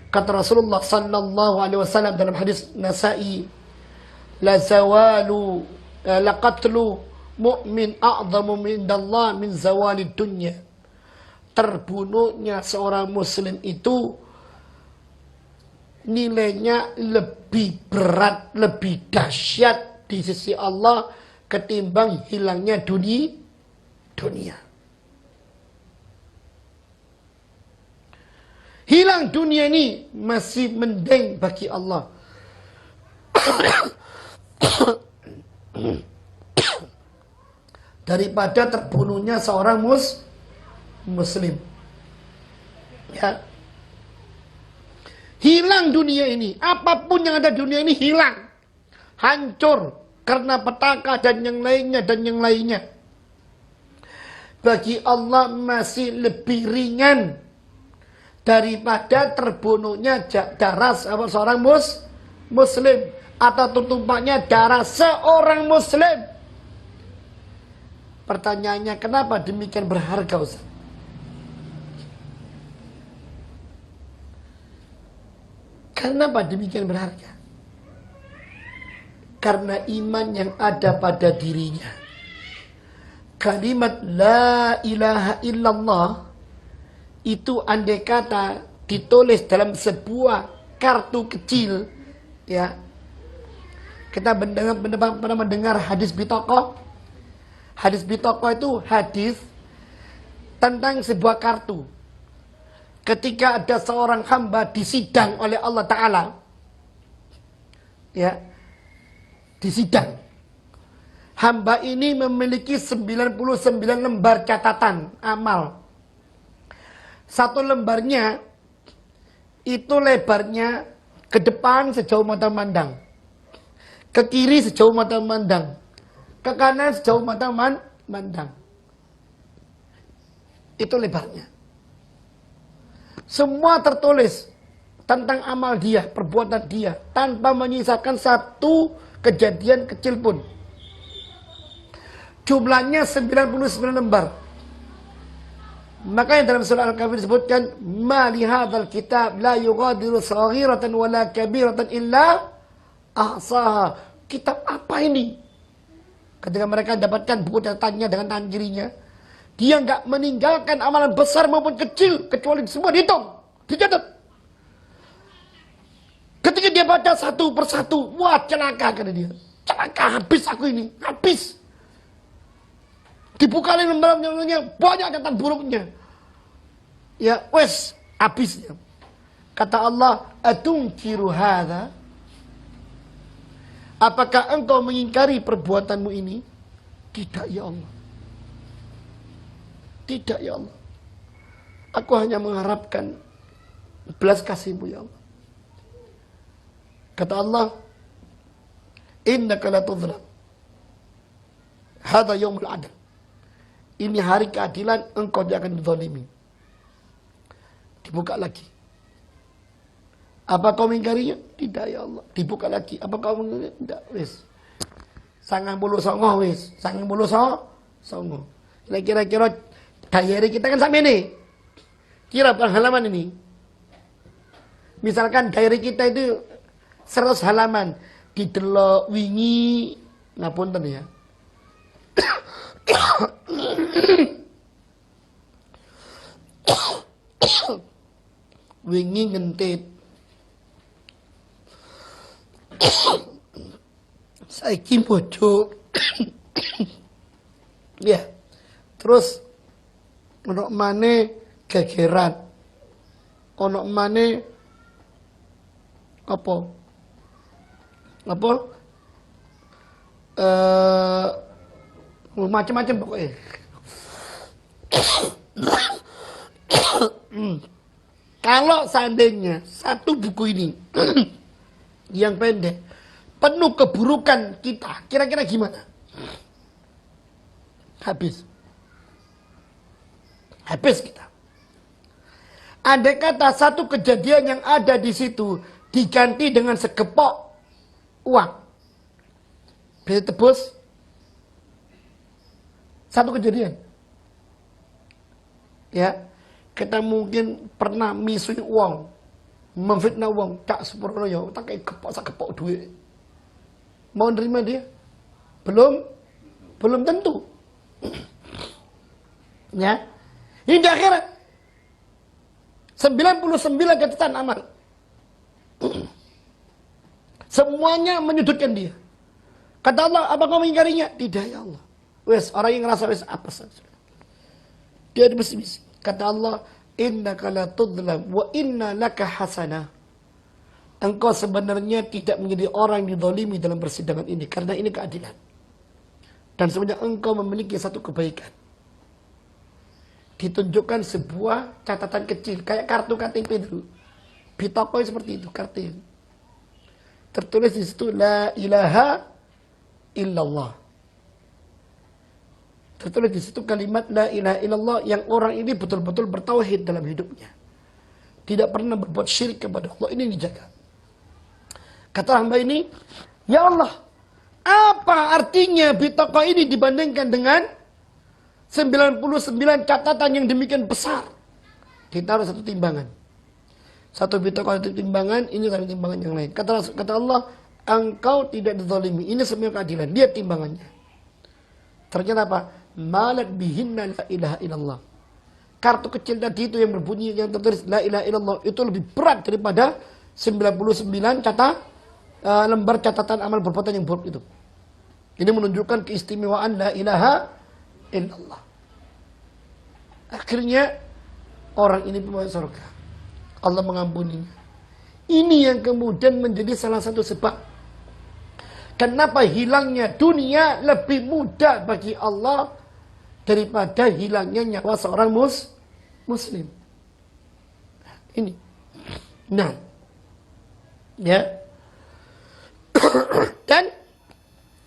Kata Rasulullah sallallahu alaihi wasallam dalam hadis Nasa'i, la zawalu la qatlu mu'min a'zamu mindallah min zawalid dunya. Terbunuhnya seorang muslim itu nilainya lebih berat, lebih dahsyat di sisi Allah ketimbang hilangnya dunia. Hilang dunia ini masih mending bagi Allah. Daripada terbunuhnya seorang muslim. Ya. Hilang dunia ini. Apapun yang ada dunia ini hilang. Hancur. Karena petaka dan yang lainnya. Bagi Allah masih lebih ringan daripada terbunuhnya darah seorang muslim. Atau tumpahnya darah seorang muslim. Pertanyaannya, kenapa demikian berharga, Ustaz? Kenapa demikian berharga? Karena iman yang ada pada dirinya. Kalimat la ilaha illallah itu andai kata ditulis dalam sebuah kartu kecil, ya. Kita pernah mendengar hadis bitaqah. Hadis bitaqah itu hadis tentang sebuah kartu. Ketika ada seorang hamba disidang oleh Allah Ta'ala, ya, disidang. Hamba ini memiliki 99 lembar catatan amal. Satu lembarnya itu lebarnya ke depan sejauh mata memandang, ke kiri sejauh mata memandang, ke kanan sejauh mata memandang. Itu lebarnya. Semua tertulis tentang amal dia, perbuatan dia, tanpa menyisakan satu kejadian kecil pun. Jumlahnya 99 lembar. Makanya dalam surah Al-Kahfi disebutkan, "Ma li hadzal kitab la yughadiru saghiratan wala kabiratan illa ahsaha." Kitab apa ini? Ketika mereka dapatkan buku catatannya dengan tangan kirinya, dia enggak meninggalkan amalan besar maupun kecil kecuali semua dihitung, dicatat. Ketika dia baca satu persatu, wah celaka kata dia. Celaka, habis aku ini, habis. Dibuka lembaran-lembarannya, banyak catatan buruknya. Ya, wes, habisnya. Kata Allah, "Atunkiru hadza?" Apakah engkau mengingkari perbuatanmu ini? Tidak ya Allah. Tidak ya Allah. Aku hanya mengharapkan belas kasih-Mu ya Allah. Kata Allah, "Innaka la tuzlam. Hadza yaumul adl." Ini hari keadilan, engkau tidak akan dizalimi. Dibuka lagi. Apa kau mengingkarinya? Tidak ya Allah. Dibuka lagi. Apa kau mengingkarinya? Tidak. Wis. 99 wis. 99. Kira-kira diary kita kan sampai ini. Kira berapa halaman ini? Misalkan diary kita itu 100 halaman. Didelok wingi ngapunten ya. Wingi ngentit. Saiki bojo. Ya. Terus ono maneh gegeran. Ono maneh apa? Apa? Macam-macam pokoknya. Kalau seandainya satu buku ini yang pendek penuh keburukan kita, kira-kira gimana? Habis. Habis kita. Andai kata satu kejadian yang ada di situ diganti dengan segepok uang, bisa tebus satu kejadian. Ya, kita mungkin pernah misui uang, memfitnah uang, tak sepuluh ya, tak kayak kepok duit. Mau nerima dia? Belum tentu. Ya, hingga akhirat 99 catatan amal. Semuanya menyudutkan dia. Kata Allah, apa kau mengingkarinya? Tidak ya Allah. Wes, orang yang ngerasa wes apa saja. Dia bersih-bersih. Kata Allah, "Innaka la tudlam wa inna laka hasanah." Engkau sebenarnya tidak menjadi orang yang dizalimi dalam persidangan ini karena ini keadilan. Dan sebenarnya engkau memiliki satu kebaikan. Ditunjukkan sebuah catatan kecil kayak kartu KTP dulu. Bitcoin seperti itu, kartu. Tertulis di situ la ilaha illallah. Tertulis di situ kalimat la ilaha illallah yang orang ini betul-betul bertauhid dalam hidupnya. Tidak pernah berbuat syirik kepada Allah. Ini dijaga. Kata hamba ini, ya Allah, apa artinya bitaqah ini dibandingkan dengan 99 catatan yang demikian besar? Ditaruh satu timbangan. Satu bitaqah satu timbangan, ini satu timbangan yang lain. Kata Allah, engkau tidak dizalimi. Ini semua keadilan. Lihat timbangannya. Ternyata apa? Malat bihinna la ilaha illallah. Kartu kecil tadi itu yang berbunyi yang tertulis la ilaha illallah itu lebih berat daripada 99 lembar catatan amal perbuatan yang buruk itu. Ini menunjukkan keistimewaan la ilaha illallah. Akhirnya orang ini pembawa surga. Allah mengampuninya. Ini yang kemudian menjadi salah satu sebab kenapa hilangnya dunia lebih mudah bagi Allah daripada hilangnya nyawa seorang muslim. Ini. Nah. Ya. Dan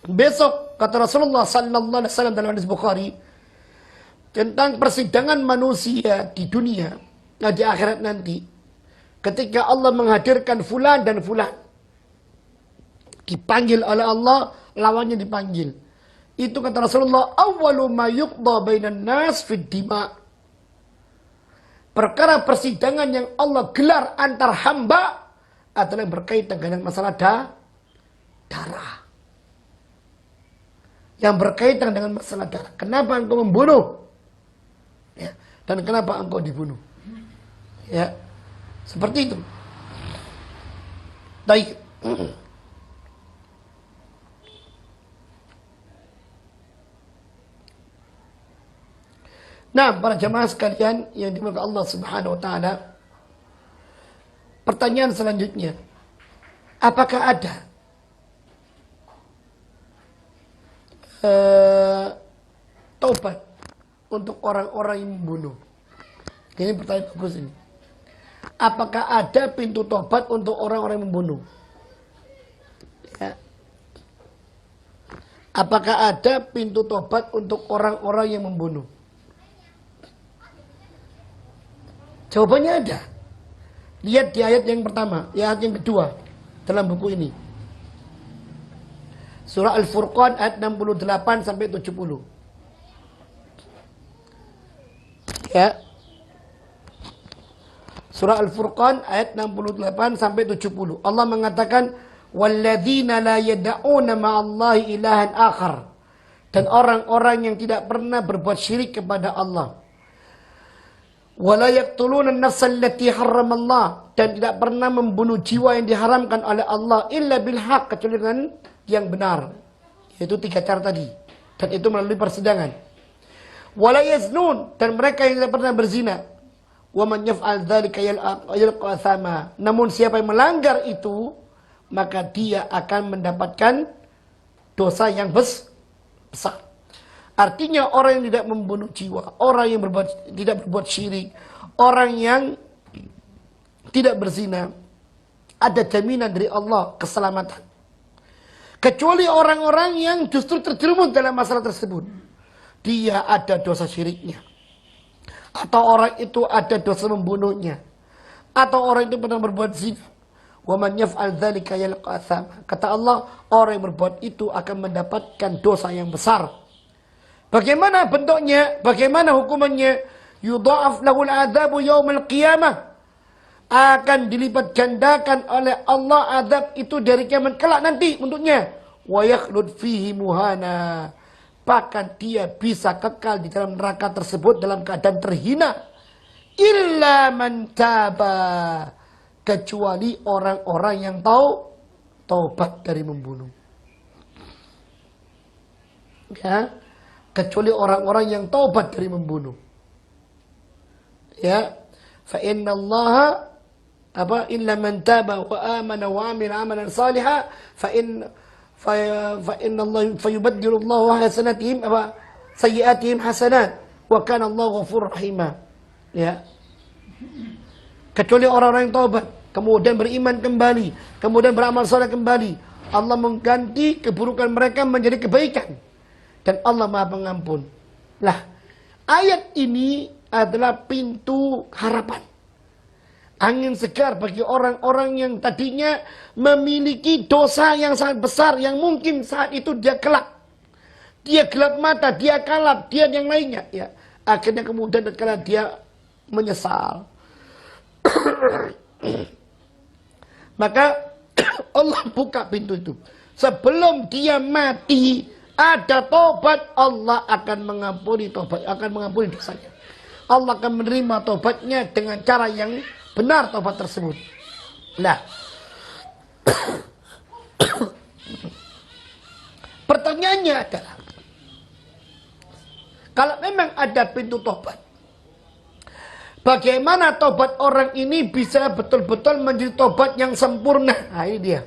besok kata Rasulullah sallallahu alaihi wasallam dalam hadis Bukhari, tentang persidangan manusia di dunia, nah di akhirat nanti, ketika Allah menghadirkan fulan dan fulan, dipanggil oleh Allah, lawannya dipanggil. Itu kata Rasulullah, awwalu ma yuqda bainan nas fid dima. Perkara persidangan yang Allah gelar antar hamba adalah yang berkaitan dengan masalah darah. Yang berkaitan dengan masalah darah. Kenapa engkau membunuh? Ya. Dan kenapa engkau dibunuh? Ya. Seperti itu. Baik. Nah, para jamaah sekalian yang dimuliakan Allah Subhanahu wa taala. Pertanyaan selanjutnya. Apakah ada taubat untuk orang-orang yang membunuh? Ini pertanyaan bagus ini. Apakah ada pintu taubat untuk orang-orang yang membunuh? Ya. Apakah ada pintu taubat untuk orang-orang yang membunuh? Jawabannya ada. Lihat di ayat yang pertama, ayat yang kedua dalam buku ini. Surah Al-Furqan ayat 68 sampai 70. Ya. Surah Al-Furqan ayat 68 sampai 70. Allah mengatakan, "Walladzina la yad'una ma'allahi ilahan akhar." Dan orang-orang yang tidak pernah berbuat syirik kepada Allah. Wala yaqtuluna an-nafsa allati harramallah, dan tidak pernah membunuh jiwa yang diharamkan oleh Allah illa bil haqq, kecuali dengan yang benar. Yaitu 3 cara tadi. Dan itu melalui persidangan. Wala yaznun, dan mereka yang tidak pernah berzina. Wa man yaf'al dzalika yalqa athama. Namun siapa yang melanggar itu, maka dia akan mendapatkan dosa yang besar. Artinya orang yang tidak membunuh jiwa, orang yang tidak berbuat syirik, orang yang tidak berzina, ada jaminan dari Allah keselamatan. Kecuali orang-orang yang justru terjerumus dalam masalah tersebut. Dia ada dosa syiriknya. Atau orang itu ada dosa membunuhnya. Atau orang itu pernah berbuat zina. Wa man yaf'al dzalika yalqa athama. Kata Allah, orang yang berbuat itu akan mendapatkan dosa yang besar. Bagaimana bentuknya? Bagaimana hukumannya? Yudha'af lahul adzabu yaumil qiyamah. Akan dilipat gandakan oleh Allah azab itu dari kiamat kelak nanti untuknya. Wa yakhlud fihi muhana. Bahkan dia bisa kekal di dalam neraka tersebut dalam keadaan terhina. Illa man taba. Kecuali orang-orang yang taubat dari membunuh. Ya. Kecuali orang-orang yang taubat dari membunuh. Ya, fa innallaha illa man taba wa amana wa amila amalan salihan fa innallaha fayubaddilu Allahu hasanatihim sayyi'atihim hasanat wa kana Allahu ghafurur rahima. Ya. Kecuali orang-orang yang taubat, kemudian beriman kembali, kemudian beramal saleh kembali, Allah mengganti keburukan mereka menjadi kebaikan. Dan Allah Maha Pengampun. Lah, ayat ini adalah pintu harapan. Angin segar bagi orang-orang yang tadinya memiliki dosa yang sangat besar, yang mungkin saat itu dia kelak. Dia gelap mata, dia kalap, dia yang lainnya. Ya. Akhirnya kemudian tatkala dia menyesal. Maka Allah buka pintu itu. Sebelum dia mati, ada tobat, Allah akan mengampuni tobat, akan mengampuni dosanya. Allah akan menerima tobatnya dengan cara yang benar tobat tersebut. Nah, pertanyaannya adalah, kalau memang ada pintu tobat, bagaimana tobat orang ini bisa betul-betul menjadi tobat yang sempurna? Nah, ini dia.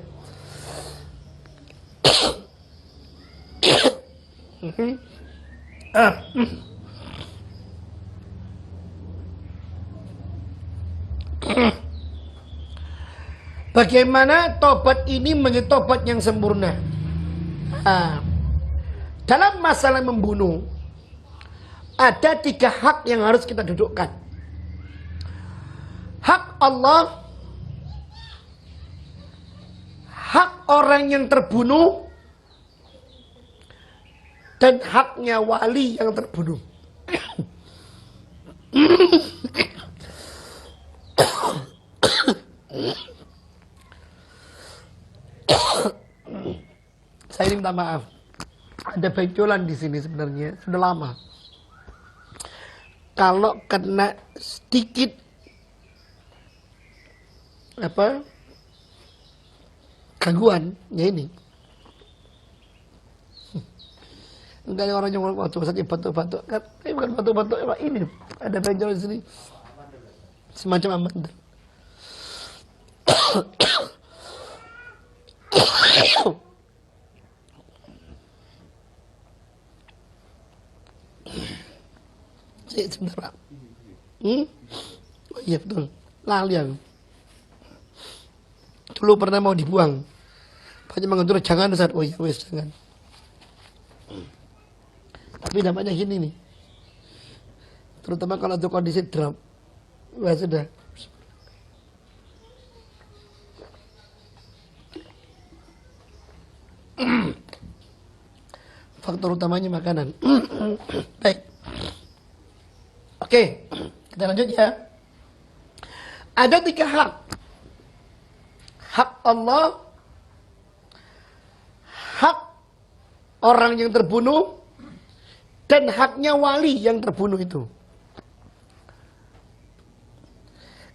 Bagaimana tobat ini menjadi tobat yang sempurna? Dalam masalah membunuh, ada 3 hak yang harus kita dudukkan. Hak Allah, hak orang yang terbunuh, dan haknya wali yang terbunuh. Saya minta maaf. Ada benjolan di sini sebenarnya sudah lama. Kalau kena sedikit gangguan, ya ini. Enggak ada orang yang waktu saja batuk-batuk. Ini bukan batuk-batuk, ini ada benjolan di sini. Semacam amandel. Sebentar, Pak. Oh iya betul. Lali aku. Dulu pernah mau dibuang. Banyak mengatur jangan Ustaz. Oh iya wes jangan. Tapi dampaknya gini nih. Terutama kalau itu kondisi drop. Wah sudah. Faktor utamanya makanan. Baik. Oke, kita lanjut ya. Ada 3 hak. Hak Allah, hak orang yang terbunuh, dan haknya wali yang terbunuh itu.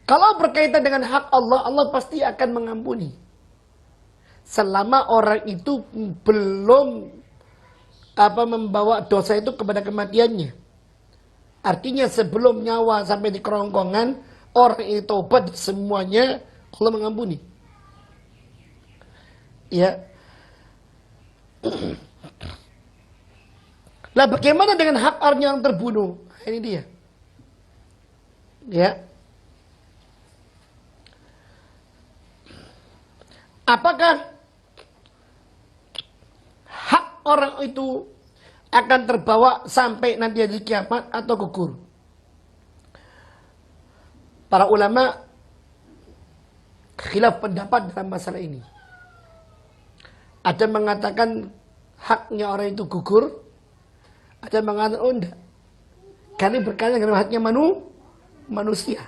Kalau berkaitan dengan hak Allah, Allah pasti akan mengampuni. Selama orang itu belum membawa dosa itu kepada kematiannya. Artinya sebelum nyawa sampai di kerongkongan, orang itu tobat semuanya, Allah mengampuni. Ya. Lah bagaimana dengan hak orang yang terbunuh? Ini dia. Ya. Apakah hak orang itu akan terbawa sampai nanti hari kiamat atau gugur? Para ulama khilaf pendapat dalam masalah ini. Ada mengatakan haknya orang itu gugur, ada mengatakan oh enggak. Karena berkaitan dengan haknya manusia.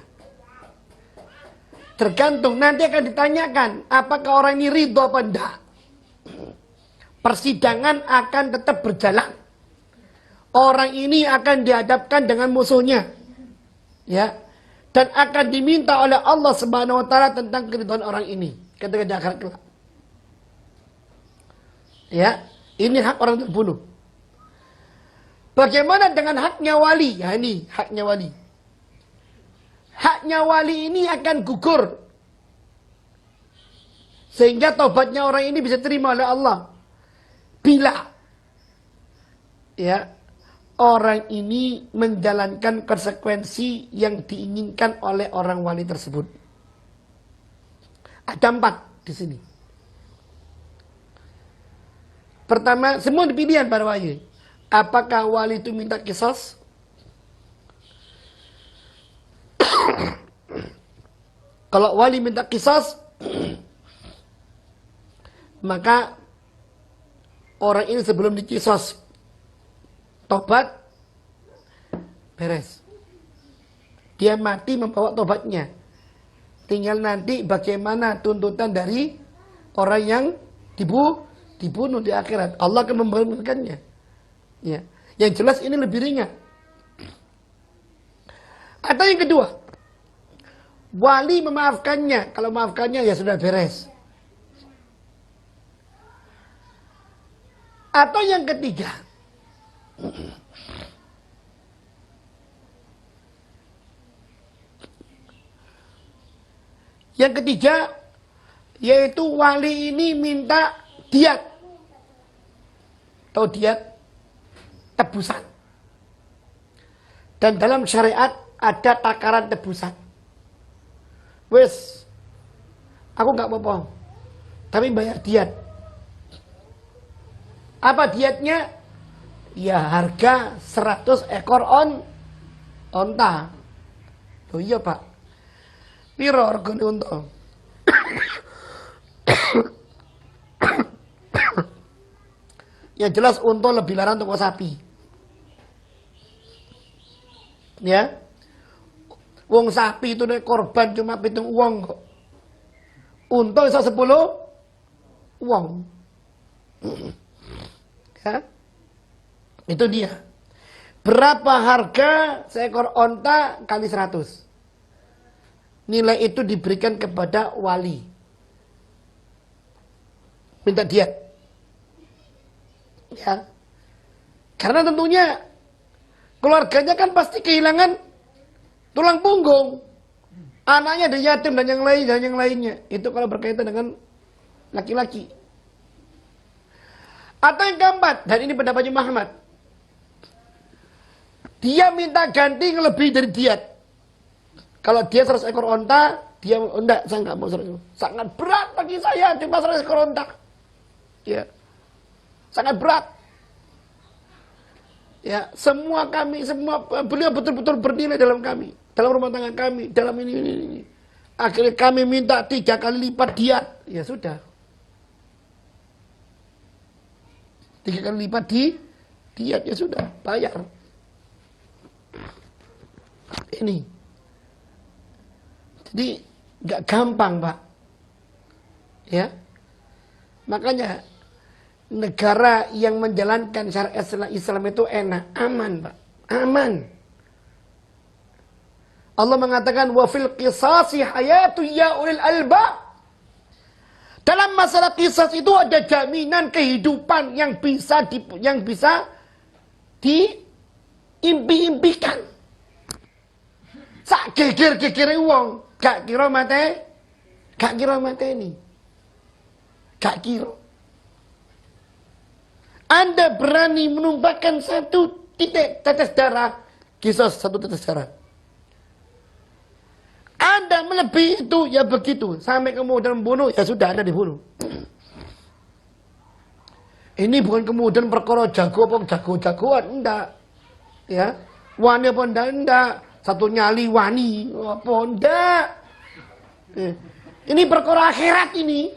Tergantung, nanti akan ditanyakan apakah orang ini ridho apa enggak. Persidangan akan tetap berjalan. Orang ini akan dihadapkan dengan musuhnya. Ya. Dan akan diminta oleh Allah Subhanahu wa taala tentang keridhaan orang ini ketika di akhirat kelak. Ya, ini hak orang terbunuh. Bagaimana dengan haknya wali? Ya ini haknya wali. Haknya wali ini akan gugur. Sehingga taubatnya orang ini bisa terima oleh Allah. Bila ya orang ini menjalankan konsekuensi yang diinginkan oleh orang wali tersebut. Ada 4 di sini. Pertama, semua pilihan para wali. Apakah wali itu minta qisas? Kalau wali minta qisas, maka orang ini sebelum diqisas tobat, beres. Dia mati membawa tobatnya. Tinggal nanti bagaimana tuntutan dari orang yang dibunuh di akhirat. Allah akan memberikannya. Ya. Yang jelas ini lebih ringan. Atau yang kedua, wali memaafkannya. Kalau maafkannya ya sudah beres. Atau yang ketiga, yang ketiga, yaitu wali ini minta diat. Atau diat tebusan. Dan dalam syariat ada takaran tebusan. Wes, aku gak apa-apa, tapi bayar diat. Apa diatnya? Ya harga 100 ekor onta. Oh iya Pak. Piro regane unta? Ya jelas unta lebih larang toko sapi. Ya. Wong sapi itu nek korban cuma 7 uang kok. Unta iso 10 uang. Ya. Itu dia. Berapa harga seekor onta kali 100? Nilai itu diberikan kepada wali. Minta diat. Ya. Karena tentunya keluarganya kan pasti kehilangan tulang punggung. Anaknya ada yatim dan yang lainnya. Itu kalau berkaitan dengan laki-laki. Atau yang keempat, dan ini pendapatnya Muhammad. Dia minta ganti yang lebih dari diat. Kalau dia 100 ekor onta, dia enggak, saya enggak mau 100 ekor. Sangat berat bagi saya, cuma 100 ekor onta. Ya. Sangat berat. Ya, semua beliau betul-betul bernilai dalam kami, dalam rumah tangga kami, dalam ini. Akhirnya kami minta 3 kali lipat diat. Ya sudah. 3 kali lipat diat, ya sudah, bayar. Ini. Jadi nggak gampang, Pak. Ya. Makanya negara yang menjalankan syariat Islam itu enak, aman, Pak. Aman. Allah mengatakan wa fil qisasi hayatu ya ulil albab. Dalam masalah qisas itu ada jaminan kehidupan yang bisa diimpi-impikan. Sak geger-gegere wong, gak kira mate ini. Gak kira. Anda berani menumpahkan 1 titik tetes darah, kisah 1 tetes darah. Anda melebihi itu, ya begitu. Sampai kemudian membunuh, ya sudah Anda dibunuh. Ini bukan kemudian perkara jago-jagoan, enggak. Ya, wani apa enggak. 1 nyali wani, apa enggak. Ini perkara akhirat ini.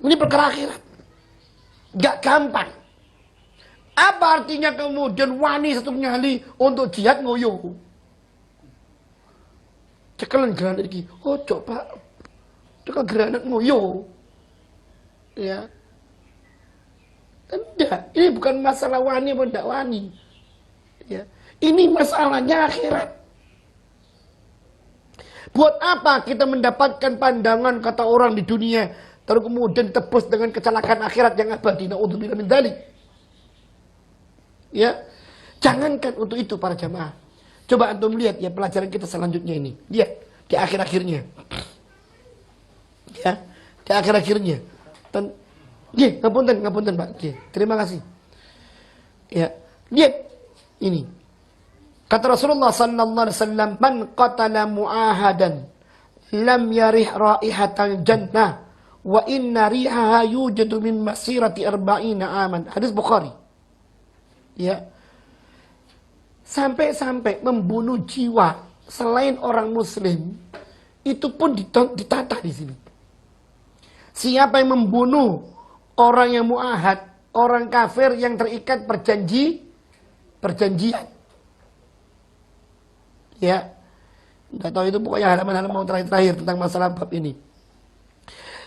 Ini perkara akhirat. Gak gampang. Apa artinya kemudian wani 1 nyali untuk jihad ngoyo? Cekelan granat iki. Oh, coba. Cekel granat ngoyo. Ya. Tidak, ini bukan masalah wani atau tidak wani. Ya. Ini masalahnya akhirat. Buat apa kita mendapatkan pandangan kata orang di dunia, terus kemudian tebus dengan kecelakaan akhirat yang abadi? Na'udzubillah min dzalik. Ya, jangankan untuk itu para jamaah. Coba antum lihat ya pelajaran kita selanjutnya ini. Lihat di akhir-akhirnya. Ya, di akhir-akhirnya. Ngapunten Pak. Terima kasih. Ya, lihat ini. Kata Rasulullah sallallahu alaihi wasallam, "Man qatala mu'ahadan lam yarih raihatal jannah wa inna rihaha yujadu min masirati 40 aman." Hadis Bukhari. Ya. Sampai-sampai membunuh jiwa selain orang muslim itu pun ditata di sini. Siapa yang membunuh orang yang mu'ahad, orang kafir yang terikat perjanjian. Ya. Enggak tahu itu pokoknya halaman-halaman terakhir tentang masalah bab ini.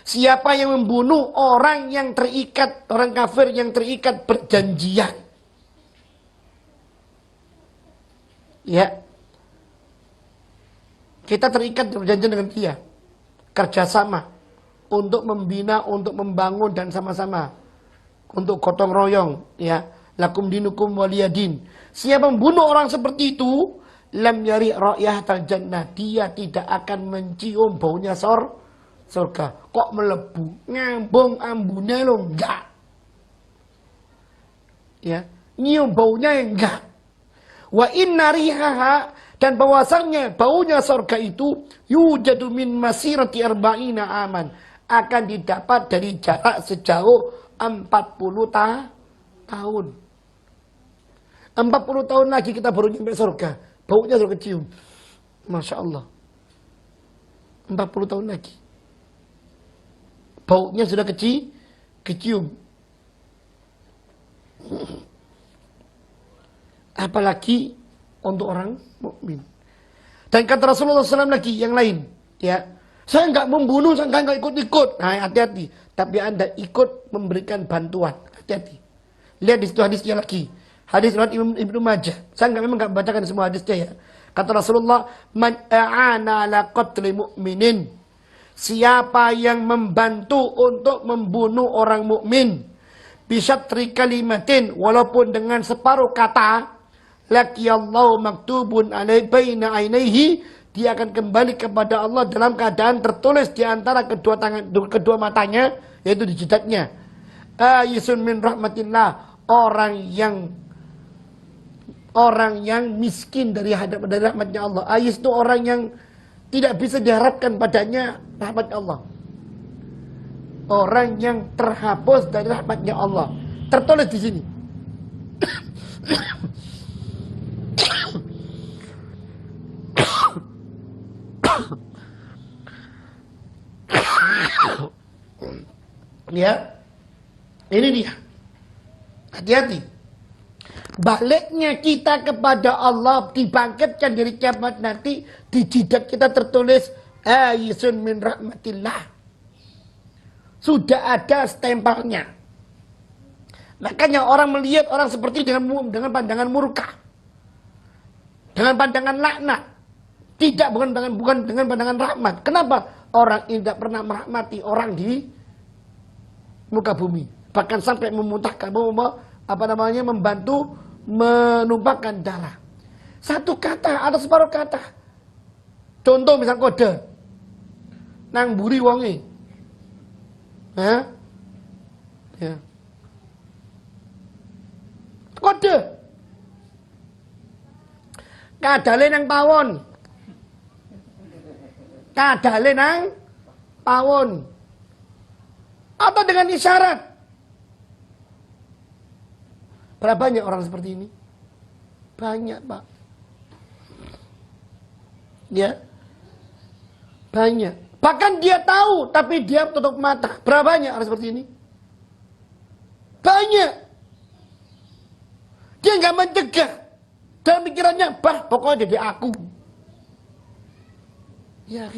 Siapa yang membunuh orang yang terikat, orang kafir yang terikat perjanjian. Ya, kita terikat perjanjian dengan dia, kerjasama untuk membina, untuk membangun dan sama-sama untuk gotong royong. Ya, lakum dinukum waliyadin. Siapa membunuh orang seperti itu, lam yari ra'yatal jannah, dia tidak akan mencium baunya surga. Kok melebu, ngambung ambune lo enggak. Ya, nyium baunya enggak. Wa inna rihaha, dan bahwasannya baunya surga itu yujadu min masirati 40 aman, akan didapat dari jarak sejauh 40 tahun. 40 tahun lagi kita baru nyampe surga. Baunya sudah kecium. Masya Allah. 40 tahun lagi. Baunya sudah kecium. Apalagi untuk orang mukmin. Dan kata Rasulullah SAW lagi yang lain, ya, saya nggak membunuh, saya nggak ikut-ikut. Nah, hati-hati. Tapi Anda ikut memberikan bantuan. Hati-hati. Lihat di situ hadisnya lagi. Hadis riwayat Ibnu Majah. Saya memang nggak bacakan semua hadisnya ya. Kata Rasulullah, man a'ana ala qatli mu'minin. Siapa yang membantu untuk membunuh orang mukmin, bisyatri kalimatin, walaupun dengan separuh kata, laqiyallahu maktubun alai baina ainaihi, dia akan kembali kepada Allah dalam keadaan tertulis di antara kedua matanya, yaitu di jidatnya. Ayisun min rahmatillah, orang yang miskin dari rahmatnya Allah. Ayis itu orang yang tidak bisa diharapkan padanya rahmatnya Allah. Orang yang terhapus dari rahmatnya Allah. Tertulis di sini. Ya, ini dia. Hati-hati. Baliknya kita kepada Allah, dibangkitkan dari kiamat nanti, di jidat kita tertulis ayisun min rahmatillah. Sudah ada stempelnya. Makanya orang melihat orang seperti dengan pandangan murka, dengan pandangan laknat, bukan dengan pandangan rahmat. Kenapa? Orang ini tidak pernah merahmati orang di muka bumi, bahkan sampai memuntahkan, membantu menumpahkan darah. Satu kata atau separuh kata. Contoh misal kode, nang buri wonge, ya, kode, kadale nang pawon, atau dengan isyarat. Berapa banyak orang seperti ini? Banyak, Pak. Ya. Banyak. Bahkan dia tahu, tapi dia tutup mata. Berapa banyak orang seperti ini? Banyak. Dia nggak mencegah. Dalam pikirannya, pokoknya jadi aku. Ya,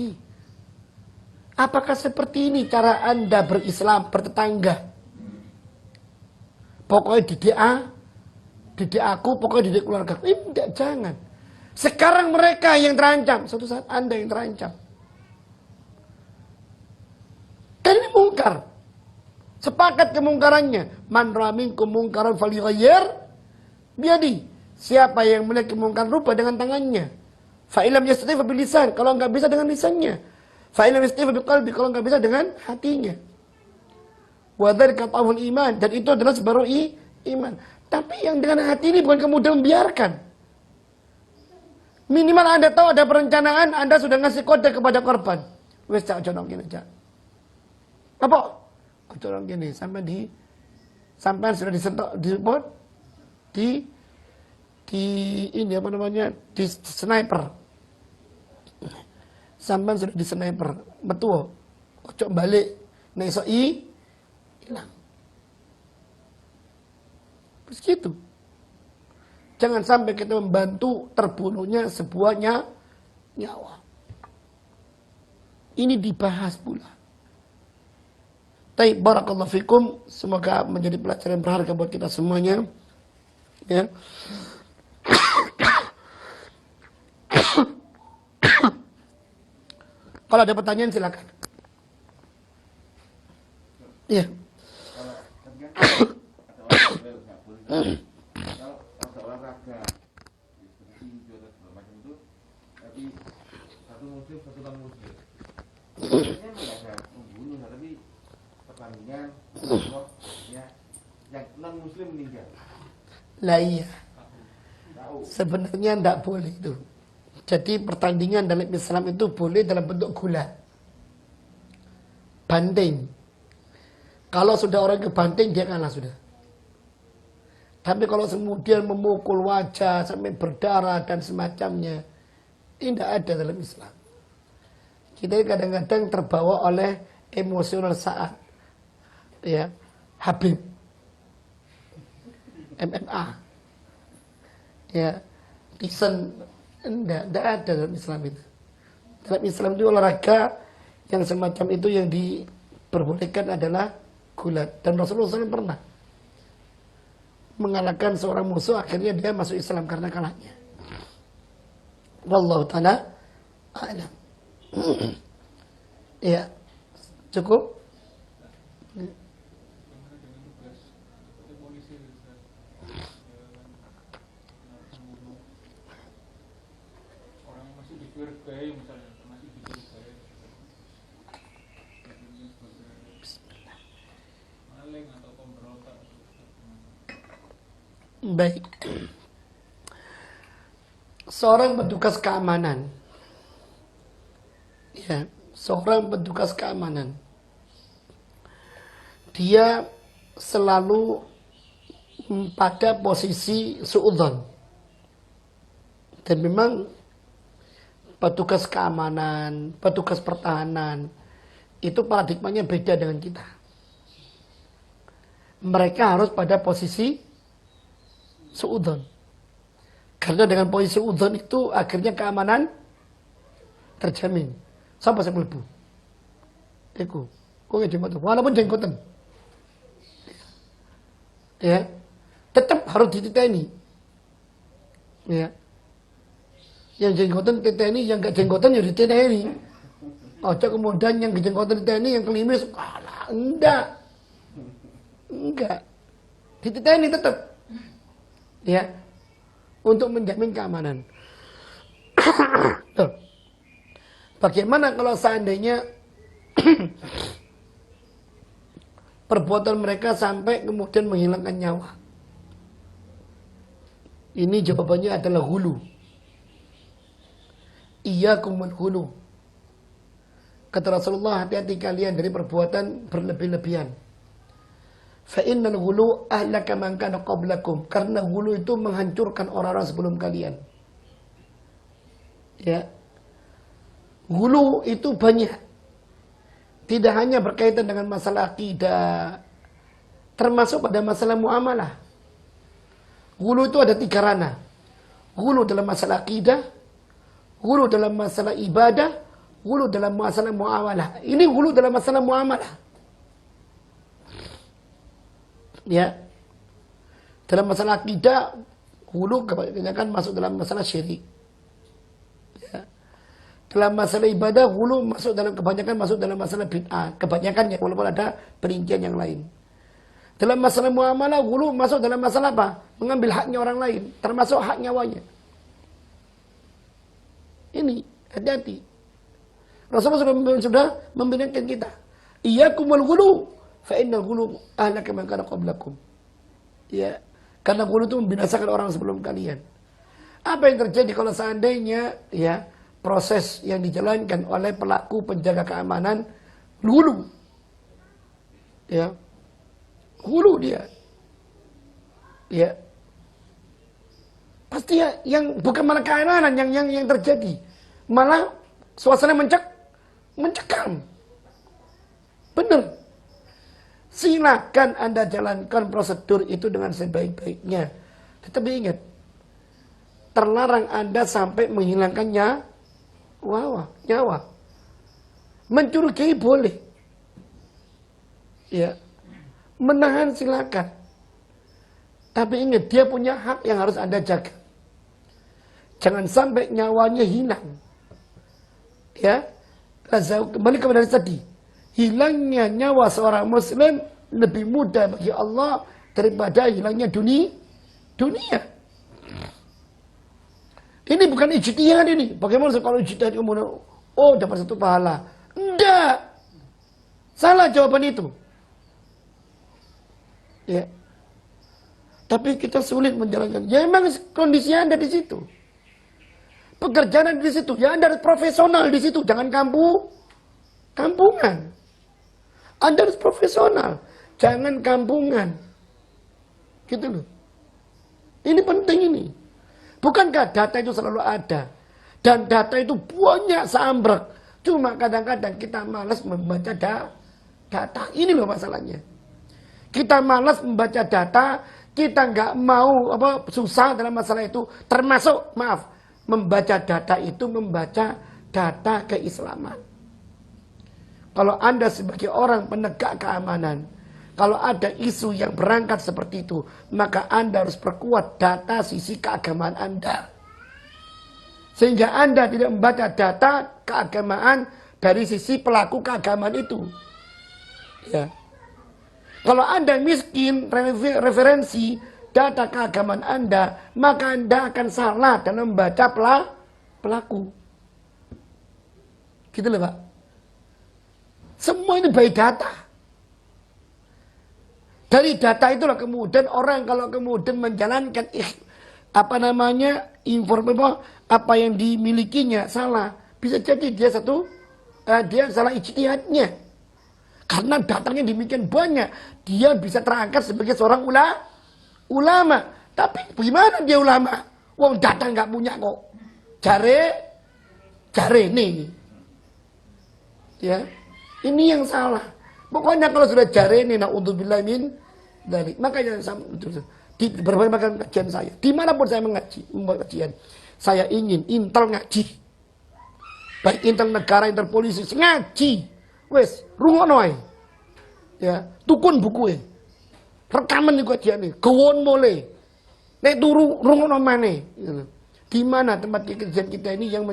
apakah seperti ini cara Anda berislam, bertetangga? Pokoknya didik aku, pokoknya didik keluarga. Tidak, jangan. Sekarang mereka yang terancam, suatu saat Anda yang terancam. Kan ini mungkar. Sepakat kemungkarannya. Man raminkum mungkaran falyughayyir biyadi. Siapa yang melihat kemungkaran rupa dengan tangannya. Fa ilam yastati' fa bilisan, kalau enggak bisa dengan lisannya. Fa ilam yastati' fa biqalbi, kalau enggak bisa dengan hatinya. Wa dzalika dhaful iman, dan itu adalah separuh iman. Tapi yang dengan hati ini bukan kemudian membiarkan. Minimal Anda tahu ada perencanaan, Anda sudah ngasih kode kepada korban. Wes cak jonong gini cak. Apa? Jonong gini sampai sudah disentok di ini apa namanya? Di sniper. Sampai sudah di sniper. Betul. Ojo balik nek iso hilang. Terus gitu. Jangan sampai kita membantu terbunuhnya sebuah nyawa. Ini dibahas pula. Taib, barakallahu fikum. Semoga menjadi pelajaran berharga buat kita semuanya. Ya. Kalau ada pertanyaan silakan. Iya. Kalau ada olahraga seperti tinju atau segala macam itu, tapi satu muslim satu non muslim, sebenarnya tidak ada membunuh, tapi pertandingan ya yang non muslim meninggal. Lah iya. Sebenarnya tidak boleh itu. Jadi pertandingan dalam Islam itu boleh dalam bentuk gulat. banting. Kalau sudah orang kebanting, dia kalah sudah. Tapi kalau kemudian memukul wajah sampai berdarah dan semacamnya, ini tidak ada dalam Islam. Kita kadang-kadang terbawa oleh emosional saat, ya, Habib, MMA, ya, Tyson, tidak ada dalam Islam itu. Dalam Islam itu olahraga yang semacam itu yang diperbolehkan adalah gulat. Dan Rasulullah SAW pernah mengalahkan seorang musuh, akhirnya dia masuk Islam karena kalahnya. Wallahu ta'ala a'lam. Ya, cukup. Baik. Seorang petugas keamanan, ya, seorang petugas keamanan, dia selalu pada posisi suudzon. Dan memang petugas keamanan, petugas pertahanan, itu paradigmanya beda dengan kita. Mereka harus pada posisi suudzon. Karena dengan posisi suudzon itu akhirnya keamanan terjamin. Sampai saya melebu. Iku, kok jenggotan, walaupun jenggotan. Ya, tetap harus dititeni. Ya. Yang jenggotan dititeni, yang gak jenggotan ya dititeni. Ojo kemudian yang jenggotan dititeni, yang kelimis, alah, enggak. Enggak. Dititeni tetap. Ya, untuk menjamin keamanan. Bagaimana kalau seandainya perbuatan mereka sampai kemudian menghilangkan nyawa? Ini jawabannya adalah hulu. Iyyakumul hulu. Kata Rasulullah, hati-hati kalian dari perbuatan berlebih-lebihan. Fa'innal ghulu ahlaka man kana qablakum. Karena ghulu itu menghancurkan orang-orang sebelum kalian. Ya. Ghulu itu banyak. Tidak hanya berkaitan dengan masalah akidah, termasuk pada masalah muamalah. Ghulu itu ada 3 ranah. Ghulu dalam masalah akidah, ghulu dalam masalah ibadah, ghulu dalam masalah muamalah. Ini ghulu dalam masalah muamalah. Ya, dalam masalah akidah, hulu kebanyakan masuk dalam masalah syirik. Ya. Dalam masalah ibadah, hulu kebanyakan masuk dalam masalah bid'ah. Kebanyakan ya, walaupun ada perincian yang lain. Dalam masalah muamalah, hulu masuk dalam masalah apa? Mengambil haknya orang lain, termasuk hak nyawanya. Ini hati-hati. Rasulullah sudah memberikan kita. Iyyakumul ghulu. Fa'innal ghulu ahlaka man kana qablakum. Ya, karena ghulu itu membinasakan orang sebelum kalian. Apa yang terjadi kalau seandainya ya proses yang dijalankan oleh pelaku penjaga keamanan ghulu? Ya. Ghulu dia. Ya. Pasti ya, yang bukan malah keamanan yang terjadi. Malah suasana mencekam. Benar. Silakan Anda jalankan prosedur itu dengan sebaik-baiknya. Tetapi ingat, terlarang Anda sampai menghilangkan nyawa. Mencurigai boleh. Ya. Menahan silakan. Tapi ingat, dia punya hak yang harus Anda jaga. Jangan sampai nyawanya hilang. Ya. Kembali kepada tadi. Hilangnya nyawa seorang muslim lebih mudah bagi Allah daripada hilangnya dunia. Ini bukan ijtihad ini. Bagaimana kalau ijtihad kemudian dapat 1 pahala? Enggak. Salah jawaban itu. Ya. Tapi kita sulit menjalankan. Ya memang kondisinya ada di situ. Pekerjaan ada di situ. Ya Anda harus profesional di situ. Jangan kampungan. Anda harus profesional, jangan kampungan. Gitu loh. Ini penting ini. Bukankah data itu selalu ada? Dan data itu banyak seambrek. Cuma kadang-kadang kita malas membaca data. Ini loh masalahnya. Kita malas membaca data, kita nggak mau susah dalam masalah itu. Termasuk, membaca data itu membaca data keislaman. Kalau Anda sebagai orang penegak keamanan, kalau ada isu yang berangkat seperti itu, maka Anda harus perkuat data sisi keagamaan Anda. Sehingga Anda tidak membaca data keagamaan dari sisi pelaku keagamaan itu. Ya. Kalau Anda miskin referensi data keagamaan Anda, maka Anda akan salah dalam membaca pelaku. Gitu loh Pak. Semua ini by data. Dari data itulah kemudian orang kalau kemudian menjalankan apa yang dimilikinya salah, bisa jadi dia dia salah ijtihadnya. Karena datanya demikian banyak, dia bisa terangkat sebagai seorang ulama. Tapi gimana dia ulama? Wong data nggak punya kok. Jare nih. Ya. Ini yang salah. Pokoknya kalau sudah jare nih, naudzubillah min dzalik. Makanya di berbagai kajian saya, dimanapun saya membuat kajian, saya ingin intel ngaji. Baik intel negara, intel polisi, ngaji. Wes, rungono ae. Ya, tukun buku rekaman iku kajiane, gawon mole. Nek turu rungono maneh. Di mana tempat kajian kita ini yang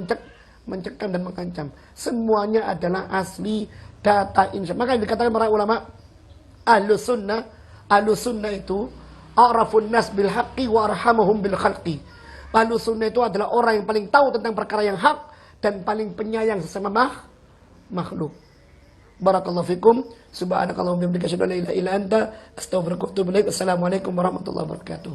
mencekam dan mengancam. Semuanya adalah asli data insya. Maka dikatakan para ulama ahlus sunnah itu a'rafun nas bil haqqi wa arhamahum bil khalqi. Ahlus sunnah itu adalah orang yang paling tahu tentang perkara yang hak dan paling penyayang sesama makhluk. Barakallahu fikum. Subhanakallahumma wa bihamdika asyhadu an la ilaha illa anta astaghfiruka wa atubu ilaik. Assalamualaikum warahmatullahi wabarakatuh.